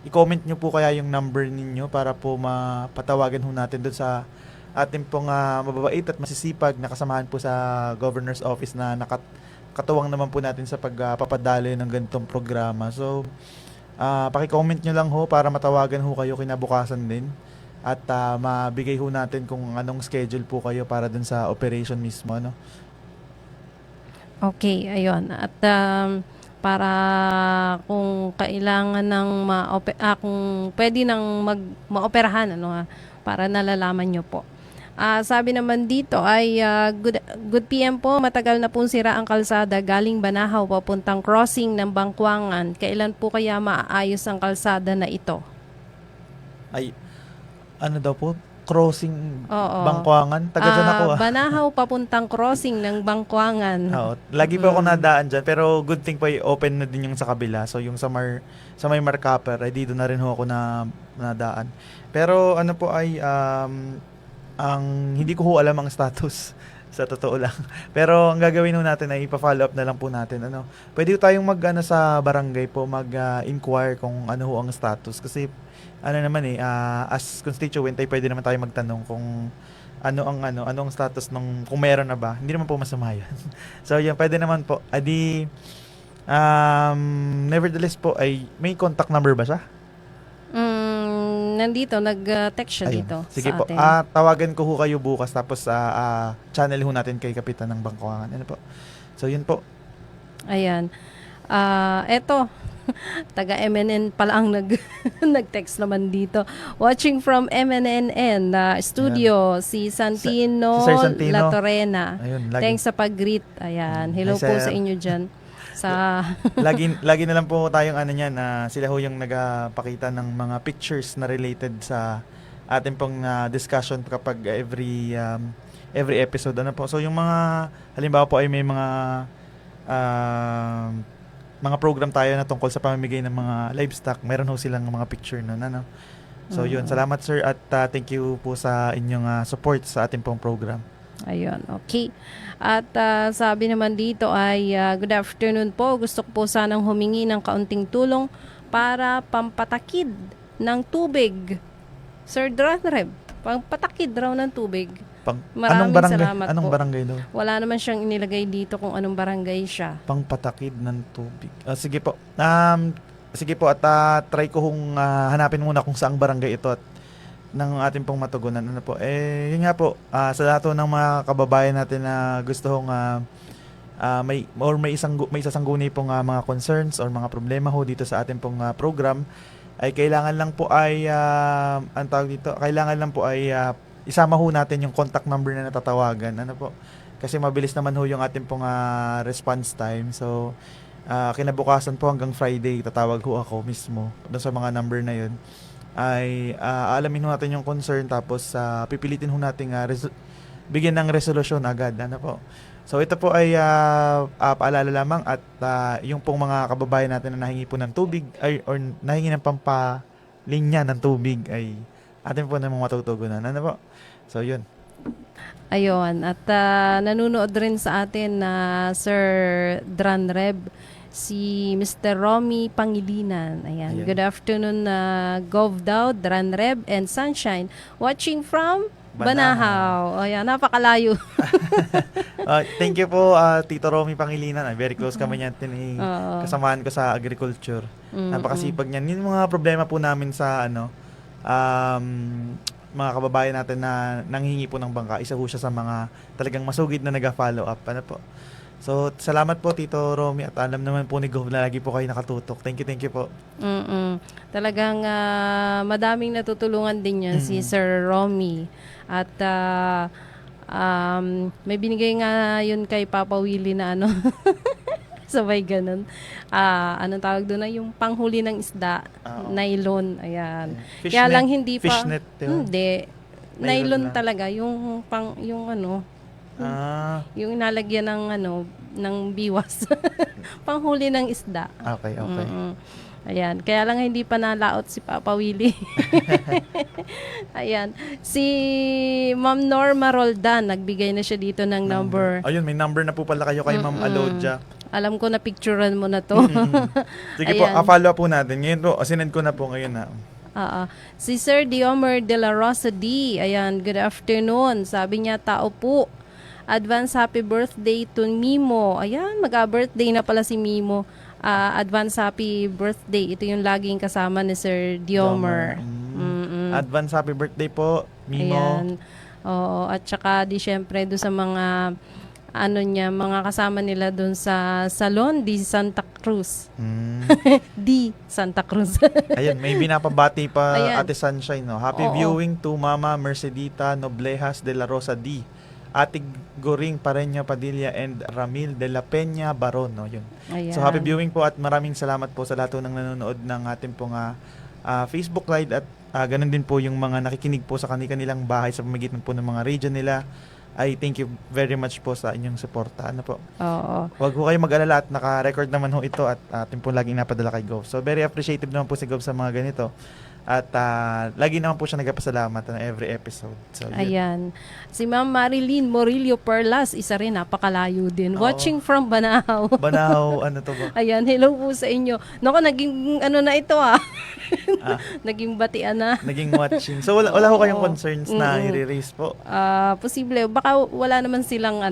i-comment nyo po kaya yung number ninyo para po mapatawagan ho natin doon sa ating pong mababait at masisipag na kasamahan po sa Governor's Office na katuwang naman po natin sa pagpapadaloy ng ganitong programa. So, paki-comment nyo lang ho para matawagan ho kayo kinabukasan din at mabigay ho natin kung anong schedule po kayo para dun sa operation mismo. No? Okay, ayun. At para kung kailangan ng kung pwede nang maoperahan para nalalaman nyo po. Sabi naman dito ay good PM po, matagal na pong sira ang kalsada galing Banahaw papuntang crossing ng Bangkuangan. Kailan po kaya maaayos ang kalsada na ito? Ay, ano daw po? Crossing Oo. Bangkuangan? Taga dyan ako. Banahaw papuntang crossing ng Bangkuangan. Oo. Lagi po ako nadaan dyan. Pero good thing po, open na din yung sa kabila. So yung sa may Markaper, ay dito na rin ho ako na nadaan. Pero ano po ay, ang hindi ko ho alam ang status. Sa totoo lang. Pero ang gagawin ho natin ay ipa-follow up na lang po natin. Pwede ho tayong sa barangay po, mag-inquire kung ano ho ang status. Kasi as constituent ay pwede naman tayo magtanong kung ano ang status ng kung meron na ba. Hindi naman po masama yan. So yan, pwede naman po. Nevertheless po ay may contact number ba siya? Nandito, nag-text siya Ayun. dito. Sige sa po. atin. Tawagan ko ho kayo bukas tapos channel ho natin kay Kapitan ng Bangkuangan. Ano po? So yun po. Ayan. Eto, taga MNN pala ang nag-text naman dito. Watching from MNNN studio, si Santino, Si Sir Santino. Latorena. Ayun, Thanks sa pag-greet. Ayan. Hello Hi, po sir. sa inyo dyan. lagi na lang po tayong sila ho yung nagpakita ng mga pictures na related sa ating pong discussion kapag every episode. So yung mga halimbawa po ay may mga program tayo na tungkol sa pamimigay ng mga livestock, meron ho silang mga picture nun. So yun, salamat sir at thank you po sa inyong support sa ating pong program. Ayun, okay. At sabi naman dito ay good afternoon po. Gusto ko po sanang humingi ng kaunting tulong para pampatakid ng tubig. Sir Dranreb, pangpatakid raw ng tubig. Anong Maraming barangay? salamat Anong po. barangay daw? Wala naman siyang inilagay dito kung anong barangay siya. Pangpatakid ng tubig. Sige po. Sige po at try ko kung hanapin muna kung saang barangay ito at ng ating pong matugunan. Ano po? Yun nga po, sa lahat po ng mga kababayan natin na gusto hong may sasangguni pong mga concerns or mga problema ho dito sa ating pong program, ay kailangan lang po ay ang tawag dito, kailangan lang po ay isama ho natin yung contact number na natatawagan. Ano po? Kasi mabilis naman ho yung ating pong response time. So, kinabukasan po hanggang Friday, tatawag ho ako mismo doon sa mga number na yun. Ay alamin ho natin yung concern, tapos pipilitin ho natin bigyan ng resolusyon agad. Ano po? So, ito po ay paalala lamang at yung pong mga kababayan natin na nahingi po ng tubig or nahingi ng pampalinya ng tubig ay atin po namang matutugunan. Ano po? So, yun. Ayun. At nanonood rin sa atin na Sir Dranreb, si Mr. Romy Pangilinan. Ayan. Ayan. Good afternoon, Govdaw, Dranreb, and Sunshine. Watching from Banahaw. Ayan, napakalayo. Thank you po, Tito Romy Pangilinan. Very close kami niyan. Kasamahan ko sa agriculture. Napakasipag niyan. Yung mga problema po namin sa mga kababayan natin na nanghingi po ng bangka, isa po siya sa mga talagang masugid na nag-follow up. Ano po? So, salamat po, Tito Romy, at alam naman po ni Gov na lagi po kayo nakatutok. Thank you po. Talagang madaming natutulungan din yan si Sir Romy. At may binigay nga yun kay Papa Willie na sabay ganun. Anong tawag doon na yung panghuli ng isda, nylon. Ayan. Kaya Fishnet. lang hindi pa. Fishnet yun. Hindi. Nylon Nylon lang. talaga yung yung inalagyan ng biwas. Panghuli ng isda. Okay. Ayan. Kaya lang hindi pa nalaot si Papa Willie. Ayan. Si Ma'am Norma Roldan, nagbigay na siya dito ng number. Ayun, may number na po pala kayo kay Ma'am Alodja. Alam ko na picturean mo na to. Sige po, Ayan. follow up po natin. Ngayon po, sinend ko na po ngayon na. Si Sir Diomer de la Rosa D. Ayan, good afternoon. Sabi niya, tao po. Advance happy birthday to Mimo. Ayan, mag-birthday na pala si Mimo. Advance happy birthday. Ito yung laging kasama ni Sir Diomer. Advance happy birthday po, Mimo. Ayan. Oo, at saka di syempre doon sa mga mga kasama nila doon sa Salon di Santa Cruz. Di Santa Cruz. Ayun, may binapabati pa Ayan. Ate Sunshine. No? Happy Oo. viewing to Mama Mercedita Noblejas de la Rosa D. Ate Goring Pareño Padilla and Ramil de la Peña Baron. No? Yun. Ayan. So happy viewing po at maraming salamat po sa lahat po ng nanonood ng ating pong Facebook Live at ganun din po yung mga nakikinig po sa kanilang bahay sa pamamagitan po ng mga region nila. Ay thank you very much po sa inyong suporta. Ano po? Oo. Huwag po kayo mag-alala at naka-record naman ho ito at atin po laging napadala kay Gov. So very appreciative naman po si Gov sa mga ganito. At lagi naman po siya nagpapasalamat na every episode. So, yun. Ayan. Si Ma'am Marilyn Morillo Perlas, isa rin, napakalayo din. Oo. Watching from Banahaw. Banahaw, ano to ba? Ayan, hello po sa inyo. Naku, naging na ito naging batian na. Naging watching. So wala ho kayong Oo. concerns na i-raise po? Posible. Baka wala naman silang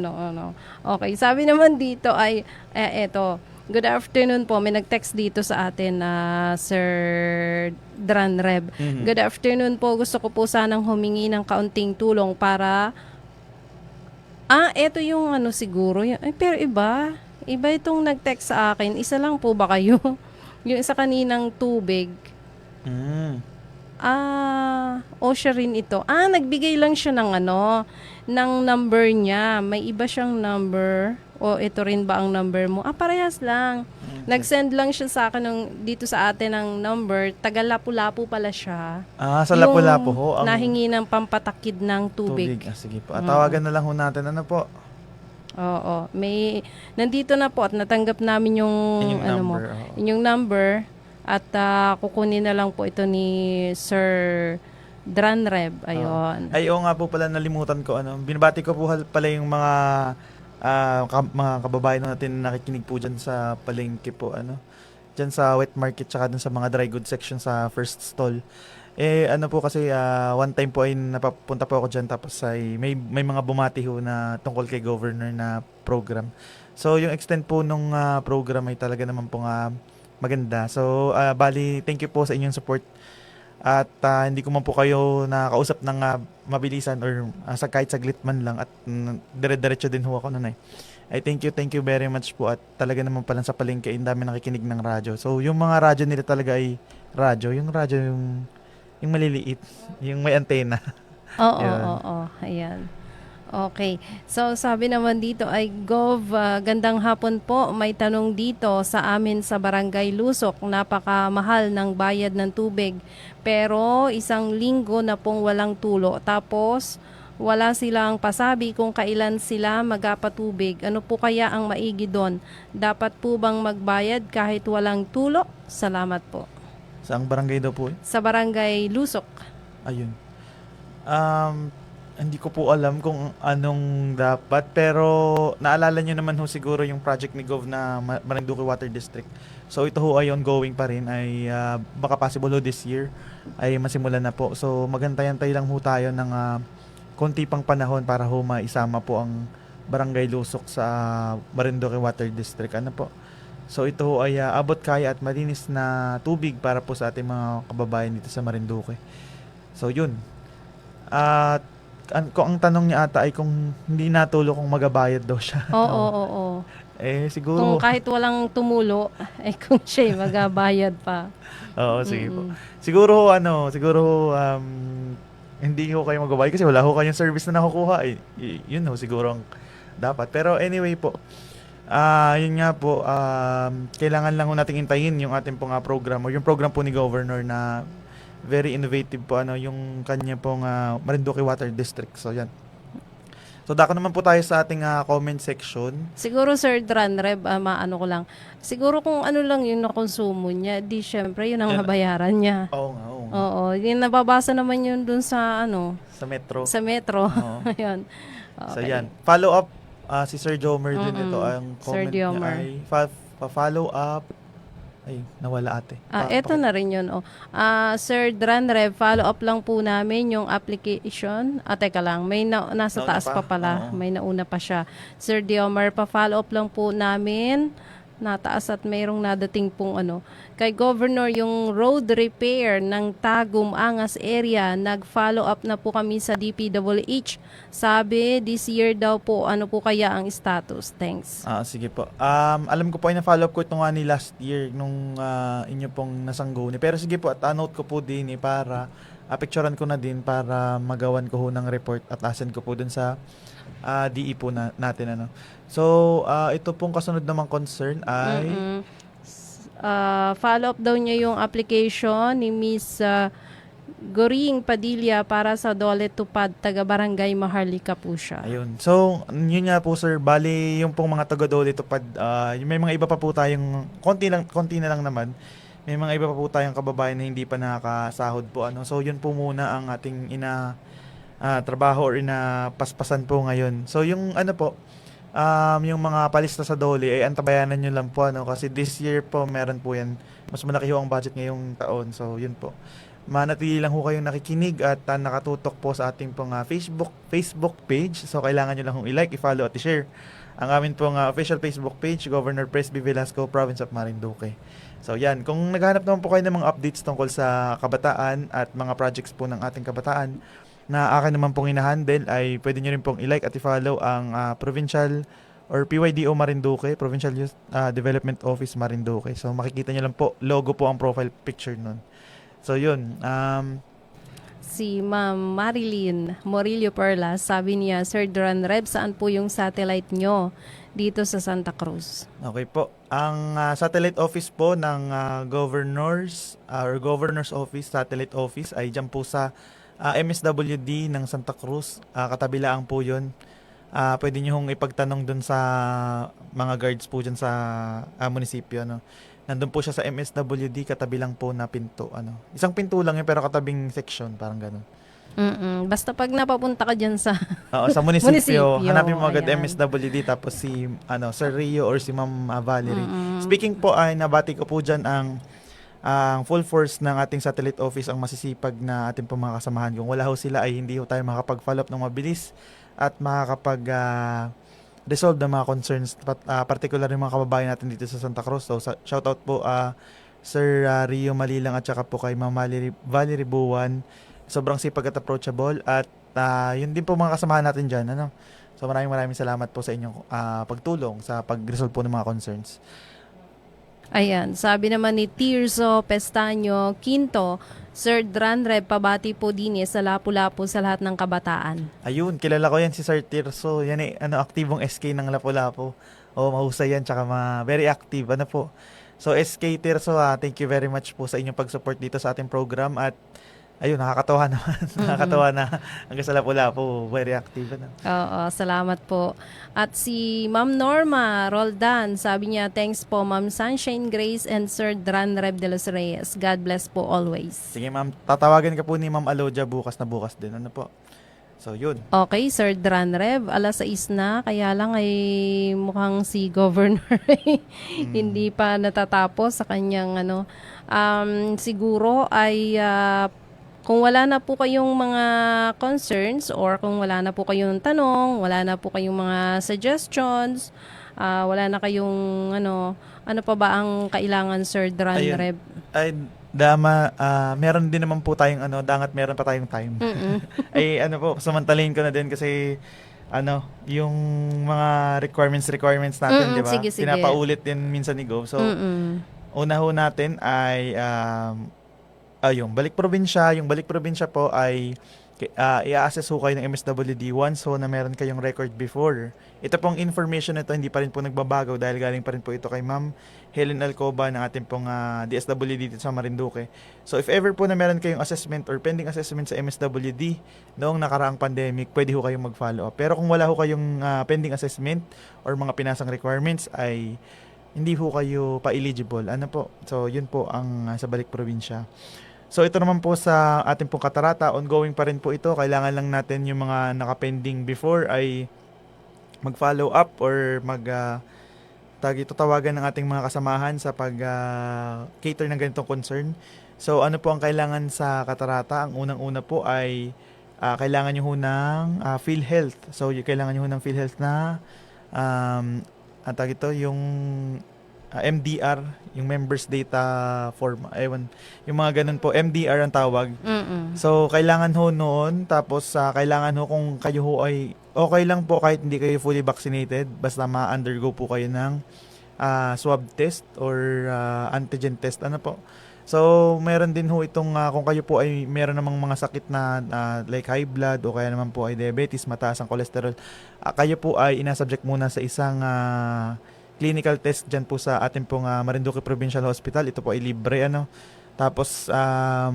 Okay, sabi naman dito ay, eto, good afternoon po. May nag-text dito sa atin na Sir Dranreb. Good afternoon po. Gusto ko po sanang humingi ng kaunting tulong para eto yung siguro. Pero iba itong nag-text sa akin. Isa lang po ba kayo? Yung isa kaninang tubig. O siya rin ito. Nagbigay lang siya ng ng number niya. May iba siyang number. O ito rin ba ang number mo? Parehas lang. Nag-send lang siya sa akin dito sa atin ng number. Taga Lapu-Lapu pala siya. Sa Lapu-Lapu ho. Yung nahingi ng pampatakid ng tubig. Sige po. Tawagan na lang ho natin. Ano po? Oo. Nandito na po at natanggap namin yung Inyong number. Inyong number. At kukunin na lang po ito ni Sir Dranreb. Ayun. Ay, oo nga po pala, nalimutan ko. Binabati ko po pala yung mga mga kababayan natin na nakikinig po dyan sa palengke po. dyan sa wet market tsaka dun sa mga dry goods section sa first stall. Ano po kasi one time po ay napapunta po ako dyan tapos ay may mga bumati ho na tungkol kay governor na program. So yung extent po nung program ay talaga naman po maganda. So bali, thank you po sa inyong support. At hindi ko man po kayo nakausap ng mabilisan or kahit saglit man lang at dire-diretso din ho ako nun I thank you very much po at talaga naman pala sa palengke ang dami nakikinig ng radyo. So yung mga radyo nila talaga ay radyo yung maliliit, yung may antena. Oo, Yun. oo, ayan. Okay. So, sabi naman dito ay, Gov, gandang hapon po. May tanong dito sa amin sa Barangay Lusok. Napakamahal ng bayad ng tubig. Pero, isang linggo na pong walang tulo. Tapos, wala silang pasabi kung kailan sila magapatubig. Ano po kaya ang maigi doon? Dapat po bang magbayad kahit walang tulo? Salamat po. Saang barangay daw po? Sa Barangay Lusok. Ayun. Hindi ko po alam kung anong dapat, pero naalala nyo naman ho siguro yung project ni Gov na Marinduque Water District. So ito ho ay ongoing pa rin, ay baka possible ho this year ay masimulan na po. So magantay-antay lang ho tayo ng konti pang panahon para ho maisama po ang Barangay Lusok sa Marinduque Water District. Ano po? So ito ho ay abot kaya at malinis na tubig para po sa ating mga kababayan dito sa Marinduque. So yun. At kung ang tanong niya ata ay kung hindi natulo kung magabayad daw siya. Oo. Siguro. Kung kahit walang tumulo, ay kung siya'y magabayad pa. Oo, sige po. Siguro hindi ko kayo magabayad kasi wala ho kayong service na nakukuha. Yun ho siguro ang dapat. Pero anyway po, yun nga po, kailangan lang ho nating intayin yung ating pong program o yung program po ni Governor na very innovative po yung kanya pong Marinduque Water District. So yan. So dako naman po tayo sa ating comment section. Siguro Sir Dranreb, maano ko lang. Siguro kung ano lang yung nakonsumo niya, di syempre yun ang nabayaran niya. Oo nga. Oo, yung nababasa naman yun dun sa Sa Metro. Sa Metro. Oo. Ayun. So Okay. yan. Follow up si Sir Jomer din ito. Ang Sir comment Diomar. niya ay pa-follow up. Ay, nawala ate. Eto na rin yun. Sir Dranreb, follow up lang po namin yung application. Teka lang, may nasa Nauna taas pa? pa pala. Oo. May nauna pa siya. Sir Diomar, pa-follow up lang po namin. Nataas at mayroong nadating pong kay Governor yung road repair ng Tagum Angas area. Nag-follow up na po kami sa DPWH. Sabi, this year daw po, ano po kaya ang status? Thanks. Sige po. Alam ko po ay na-follow up ko ito nga ni last year nung inyo pong nasangguni. Pero sige po, at note ko po din para picturean ko na din para magawan ko ho ng report at asan ko po dun sa DE po natin. So, ito pong kasunod namang concern ay Follow up daw niya yung application ni Miss Goring Padilla para sa Dole Tupad, taga Barangay Maharlika po siya. ayun. So, yun nga po sir, bali yung pong mga taga-Dole Tupad, may mga iba pa po tayong konti na lang naman. May mga iba pa po tayong kababayan na hindi pa nakakasahod po. So, yun po muna ang ating trabaho or paspasan po ngayon. So, yung yung mga palista sa Dole ay antabayanan nyo lang po kasi this year po meron po yan. Mas malaki ho ang budget ngayong taon. So, yun po. Manatili lang ho kayong nakikinig at nakatutok po sa ating pong Facebook page. So, kailangan nyo lang hong i-like, i-follow at i-share ang amin pong official Facebook page, Governor Presby Velasco, Province of Marinduque. So, yan. Kung naghahanap naman po kayo ng mga updates tungkol sa kabataan at mga projects po ng ating kabataan na akin naman pong inahandle, ay pwede nyo rin pong i-like at i-follow ang Provincial or PYDO Marinduque, Provincial Youth Development Office Marinduque. So, makikita nyo lang po, logo po ang profile picture nun. So, yun. Si Ma'am Marilyn Morillo Perlas, sabi niya, Sir Dranreb, saan po yung satellite nyo dito sa Santa Cruz? Okay po. Ang satellite office po ng Governor's Office, Satellite Office, ay dyan po sa MSWD ng Santa Cruz. Katabilaan po yun. Pwede nyo hong ipagtanong dun sa mga guards po dyan sa munisipyo. Nandun po siya sa MSWD, katabilang po na pinto. Isang pinto lang yun, pero katabing section, parang ganun. Basta pag napapunta ka dyan sa Sa munisipyo, Munisipyo, hanapin mo agad ayan. MSWD tapos si Sir Rio or si Ma'am Valerie. Speaking po ay nabati ko po dyan ang full force ng ating satellite office, ang masisipag na ating po mga kasamahan. Kung wala ho sila ay hindi ho tayo makakapag-follow up ng mabilis at makakapag-resolve ng mga concerns, particular yung mga kababayan natin dito sa Santa Cruz. So shout out po Sir Rio Malilang at saka po kay Ma'am Valerie Buwan. Sobrang sipag at approachable at yun din po mga kasamahan natin dyan. Ano? So maraming salamat po sa inyong pagtulong sa pag-resolve po ng mga concerns. Ayan, sabi naman ni Tirso Pestaño Quinto, Sir Dranreb, pabati po din sa Lapu-Lapu sa lahat ng kabataan. Ayun, kilala ko yan si Sir Tirso. Yan aktibong SK ng Lapu-Lapu. Mahusay yan, tsaka very active. Ano po? So SK Tirso, thank you very much po sa inyong pag-support dito sa ating program at ayun, nakakatawa naman. Nakakatawa na hanggang sa Lapu-Lapu, very active. Ano? Oo, salamat po. At si Ma'am Norma Roldan, sabi niya, thanks po Ma'am Sunshine Grace and Sir Dranreb de los Reyes. God bless po always. Sige ma'am, tatawagan ka po ni Ma'am Alodia bukas din. Ano po? So yun. Okay, Sir Dranreb, 6:00 na, kaya lang ay mukhang si Governor hindi pa natatapos sa kanyang siguro ay kung wala na po kayong mga concerns or kung wala na po kayong tanong, wala na po kayong mga suggestions, wala na kayong ano pa ba ang kailangan, Sir Dranreb? Ay, meron din naman po tayong dangat meron pa tayong time. Ay samantalahin ko na din kasi yung mga requirements natin, di ba? Sige. Pinapaulit din minsan ni Gov. So, una ho natin ay yung balik probinsya po ay i-assess ho kayo ng MSWD once na meron kayong record before. Ito pong information na ito hindi pa rin po nagbabago dahil galing pa rin po ito kay Ma'am Helen Alcoba ng ating pong DSWD dito sa Marinduque. So if ever po na meron kayong assessment or pending assessment sa MSWD noong nakaraang pandemic, pwede ho kayong mag-follow up. Pero kung wala ho kayong pending assessment or mga pinasang requirements ay hindi ho kayo pa-eligible. So yun po ang sa balik probinsya. So ito naman po sa ating pong Katarata, ongoing pa rin po ito. Kailangan lang natin yung mga nakapending before ay mag-follow up or tawagan ng ating mga kasamahan sa pag-cater ng ganitong concern. So ano po ang kailangan sa Katarata? Ang unang-una po ay kailangan nyo ho ng PhilHealth. So kailangan nyo ho ng PhilHealth na yung MDR, yung members data form, yung mga ganun po, MDR ang tawag. So, kailangan ho noon, tapos kailangan ho kung kayo ho ay, okay lang po kahit hindi kayo fully vaccinated, basta ma-undergo po kayo ng swab test or antigen test, So, meron din ho itong, kung kayo po ay meron namang mga sakit na like high blood o kaya naman po ay diabetes, mataas ang cholesterol, kayo po ay inasubject muna sa isang clinical test dyan po sa ating pong Marinduque Provincial Hospital. Ito po ay libre, Tapos,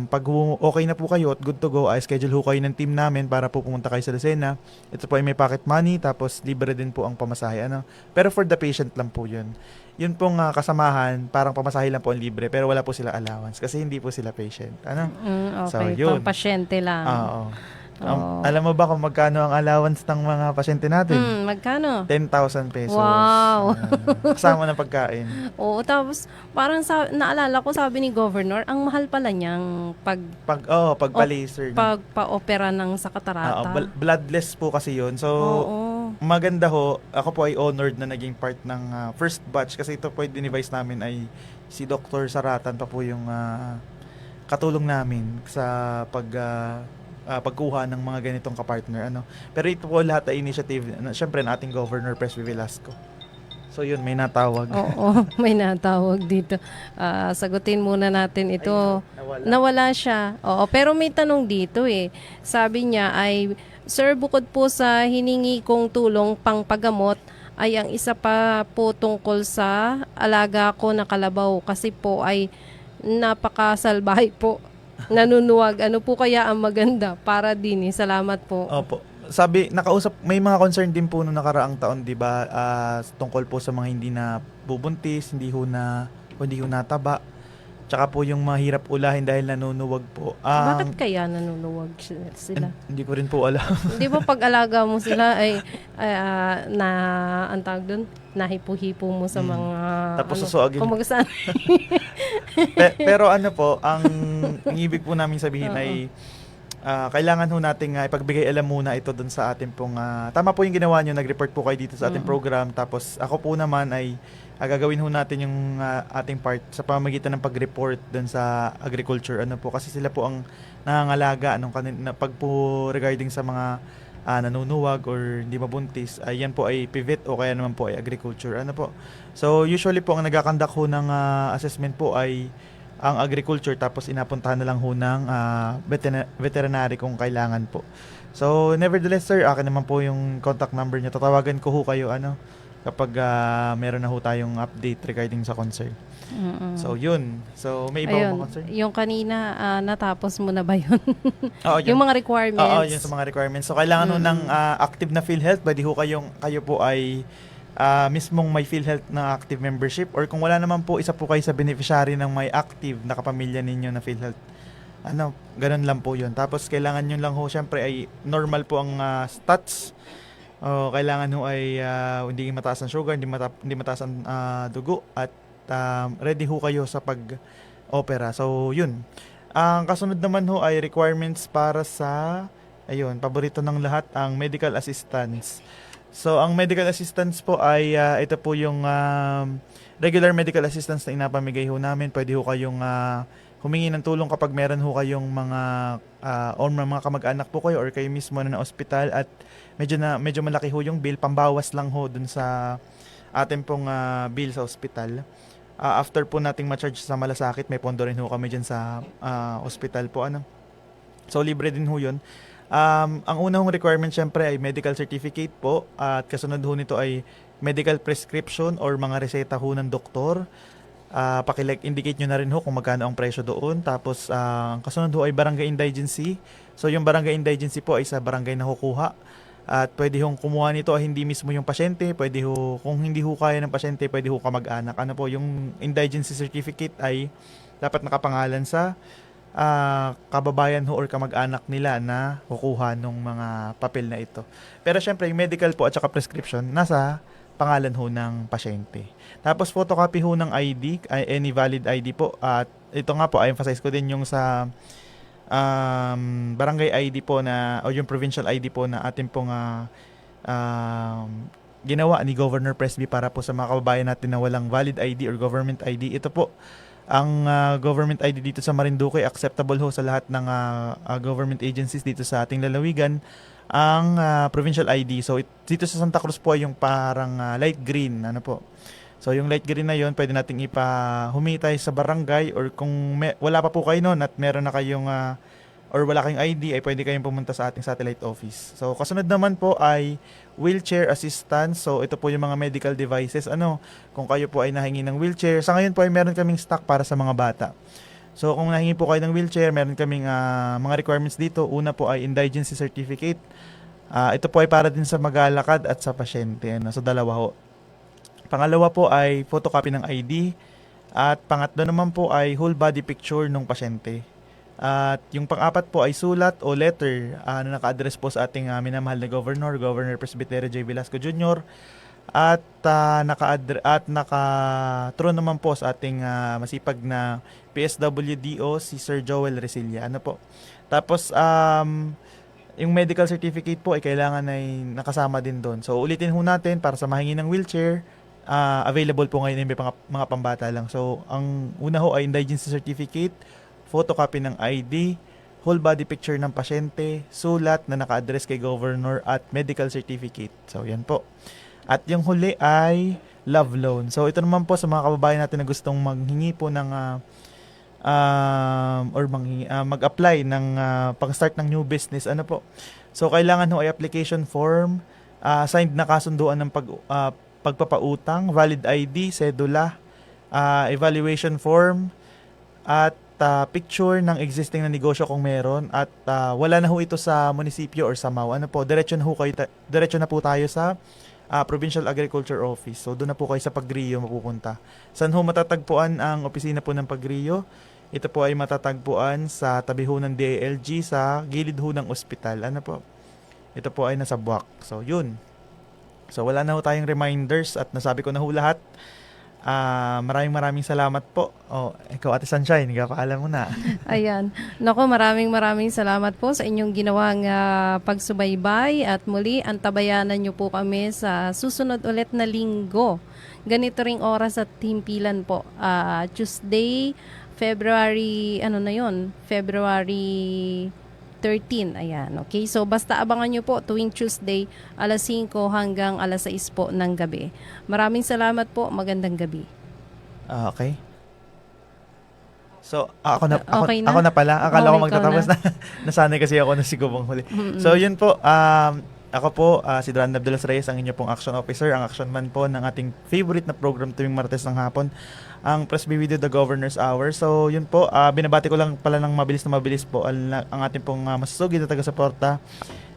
pag okay na po kayo at good to go, schedule ho kayo ng team namin para po pumunta kayo sa Lucena. Ito po ay may pocket money, tapos libre din po ang pamasahe, Pero for the patient lang po yun. Yun pong kasamahan, parang pamasahe lang po ang libre, pero wala po sila allowance kasi hindi po sila patient. Okay, So, yun. pasyente lang. Oo. Alam mo ba kung magkano ang allowance ng mga pasyente natin? Magkano? 10,000 pesos. Wow. Kasama ng pagkain. Oo, tapos parang naalala ko sabi ni Governor, ang mahal pala niyang pagpa-laser. Pagpa-opera ng sa Katarata. Bloodless po kasi yun. So, maganda ho. Ako po ay honored na naging part ng first batch kasi ito po ay dinivise namin ay si Dr. Saratan pa po yung katulong namin sa pagkuha ng mga ganitong kapartner. Pero ito po lahat ay initiative, syempre, ng ating Governor Presby Velasco. So yun, may natawag. Oo, may natawag dito. Sagutin muna natin ito. Nawala siya. Oo, pero may tanong dito Sabi niya ay, Sir, bukod po sa hiningi kong tulong pang paggamot, ay ang isa pa po tungkol sa alaga ko na kalabaw kasi po ay napakasalbahay po. Nanunuwag. Ano po kaya ang maganda para din? Salamat po. Opo. Sabi, may mga concern din po noong nakaraang taon, di ba? Tungkol po sa mga hindi na bubuntis, hindi ho nataba. tsaka po yung mahirap ulahin dahil nanunuwag po. Bakit kaya nanunuwag sila? Hindi ko rin po alam. Hindi ba pag-alaga mo sila ay ang tawag doon, nahipo-hipo mo sa mga Tapos susuagin. kumbaga saan? Pero ano po, ang ibig po namin sabihin ay kailangan ho nating ipagbigay alam muna ito dun sa ating pong tama po yung ginawa nyo, nag-report po kayo dito sa ating program, tapos ako po naman ay gagawin ho natin yung ating part sa pamamagitan ng pag-report dun sa agriculture, ano po, kasi sila po ang nangangalaga pag po regarding sa mga nanunuwag or hindi mabuntis, yan po ay pivot o kaya naman po ay agriculture, ano po. So usually po ang nagakandak ho ng assessment po ay ang agriculture, tapos inapuntahan na lang ho ng veterinary kung kailangan po. So nevertheless sir, akin naman po yung contact number niyo. Tatawagan ko ho kayo kapag meron na ho tayong update regarding sa concern. So yun. So may iba Ayun, mo concern? yung kanina, natapos mo na ba yun? Oo, Yung mga requirements. Oo, yun sa mga requirements. So kailangan ho ng active na PhilHealth. Pwede ho kayo po ay mismong may PhilHealth na active membership, or kung wala naman po, isa po kayo sa beneficiary ng may active na kapamilya ninyo na PhilHealth. Ganun lang po yun. Tapos kailangan nyo lang ho, syempre ay normal po ang stats. Kailangan ho ay hindi mataas ang sugar, hindi mataas ang dugo, at ready ho kayo sa pag-opera. So yun. Ang kasunod naman ho ay requirements para sa, paborito ng lahat, ang medical assistance. So, ang medical assistance po ay ito po yung regular medical assistance na inapamigay ho namin. Pwede ho kayong humingi ng tulong kapag meron ho kayong mga kamag-anak po kayo or kayo mismo na ospital at medyo malaki ho yung bill. Pambawas lang ho dun sa ating pong bill sa ospital. After po nating ma-charge sa malasakit, may pondo rin ho kami dyan sa ospital po. So, libre din ho yun. Ang unang requirement syempre ay medical certificate po, at kasunod ho nito ay medical prescription or mga reseta ho ng doktor. Indicate nyo na rin ho kung magkano ang presyo doon. Tapos ang kasunod ho ay barangay indigency. So yung barangay indigency po ay sa barangay na kukuha. At pwede hong kumuha nito ay hindi mismo yung pasyente. Pwede ho, kung hindi ho kaya ng pasyente, pwede ho kamag-anak. Yung indigency certificate ay dapat nakapangalan sa kababayan ho or kamag-anak nila na kukuha ng mga papel na ito. Pero syempre, yung medical po at saka prescription, nasa pangalan ho ng pasyente. Tapos photocopy ho ng ID, any valid ID po. At ito nga po, I-emphasize ko din yung sa barangay ID po o yung provincial ID po na ating pong ginawa ni Governor Presby para po sa mga kababayan natin na walang valid ID or government ID. Ito po, ang government ID dito sa Marinduque, acceptable ho sa lahat ng government agencies dito sa ating lalawigan. Ang provincial ID, so dito sa Santa Cruz po yung parang light green, So yung light green na yon, pwede nating humingi tayo sa barangay, or kung wala pa po kayo noon at meron na kayong or wala kayong ID, ay pwede kayong pumunta sa ating satellite office. So kasunod naman po ay wheelchair assistance. So ito po yung mga medical devices. Kung kayo po ay nahingi ng wheelchair, sa ngayon po ay meron kaming stock para sa mga bata. So kung nahingi po kayo ng wheelchair, meron kaming mga requirements dito. Una po ay indigency certificate. Ito po ay para din sa magalakad at sa pasyente. So dalawa ho. Pangalawa po ay photocopy ng ID. At pangatlo naman po ay whole body picture ng pasyente. At yung pang-apat po ay sulat o letter na naka-address po sa ating minamahal na Governor Presbyterio J. Velasco Jr. At naka-true naman po sa ating masipag na PSWDO, si Sir Joel Resilla. Tapos yung medical certificate po ay kailangan ay nakasama din doon. So ulitin ho natin, para sa mahingi ng wheelchair, available po ngayon yung mga pambata lang. So ang una ho ay indigency certificate, photocopy ng ID, whole body picture ng pasyente, sulat na naka-address kay Governor, at medical certificate. So yan po. At yung huli ay love loan. So ito naman po sa mga kababayan natin na gustong maghingi po ng mag-apply ng pag-start ng new business. So kailangan ho ay application form, signed na kasunduan ng pagpapautang, valid ID, sedula, evaluation form, at picture ng existing na negosyo kung meron, at wala na ho ito sa munisipyo or sa MAU. Diretso na po tayo sa Provincial Agriculture Office. So doon na po kayo sa Pagrio mapupunta. Saan ho matatagpuan ang opisina po ng Pagrio? Ito po ay matatagpuan sa tabi ho ng DILG sa gilid ho ng ospital. Ano po? Ito po ay nasa Buwak. So yun. So wala na ho tayong reminders at nasabi ko na ho lahat. Maraming salamat po. Ikaw Ate Sunshine, paalam mo na. Ayan. Nako, maraming salamat po sa inyong ginawang pagsubaybay at muli antabayanan niyo po kami sa susunod ulit na linggo. Ganito ring oras at himpilan po. Tuesday, February 13. Ayan, okay? So, basta abangan nyo po tuwing Tuesday, alas 5 hanggang alas 6 po ng gabi. Maraming salamat po. Magandang gabi. Okay. So, ako na pala. Akala ko Okay, magtatapos na. Nasanay kasi ako na si Gubong huli. So, yun po. Ako po, si Duran Abdulas Reyes, ang inyo pong action officer, ang action man po ng ating favorite na program tuwing Martes ng hapon, ang Press B Video, The Governor's Hour. So, yun po, binabati ko lang pala ng mabilis po ang ating pong masusugid na taga-suporta.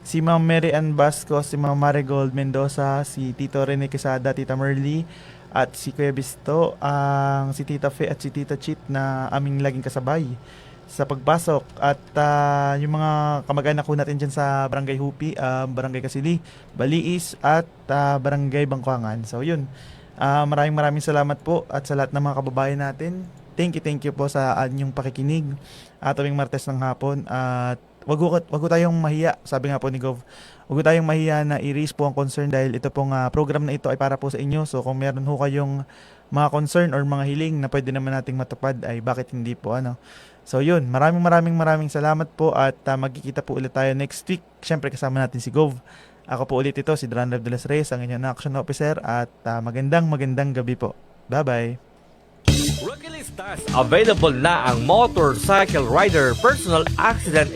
Si Ma'am Mary Ann Basco, si Ma'am Marigold Mendoza, si Tito Rene Quesada, Tita Merly, at si Kuya Bisto, si Tita Fe at si Tita Chit na aming laging kasabay sa pagpasok. At yung mga kamag-anak ko natin dyan sa Barangay Hupi, Barangay Kasili, Baliis, at Barangay Bangkuangan. So, yun. Maraming salamat po at sa lahat ng mga kababayan natin. Thank you po sa inyong pakikinig tuwing Martes ng hapon. At wag ko tayong mahiya, sabi nga po ni Gov, wag ko tayong mahiya na i-raise po ang concern dahil ito pong program na ito ay para po sa inyo. So kung meron ho kayong mga concern or mga hiling na pwede naman nating matupad, ay bakit hindi po So yun, maraming salamat po at magkikita po ulit tayo next week. Siyempre kasama natin si Gov. Ako po ulit ito, si Duran Abdulas Reyes, ang inyong action officer at magandang gabi po. Bye-bye! Rookie Listas, available na ang Motorcycle Rider Personal Accident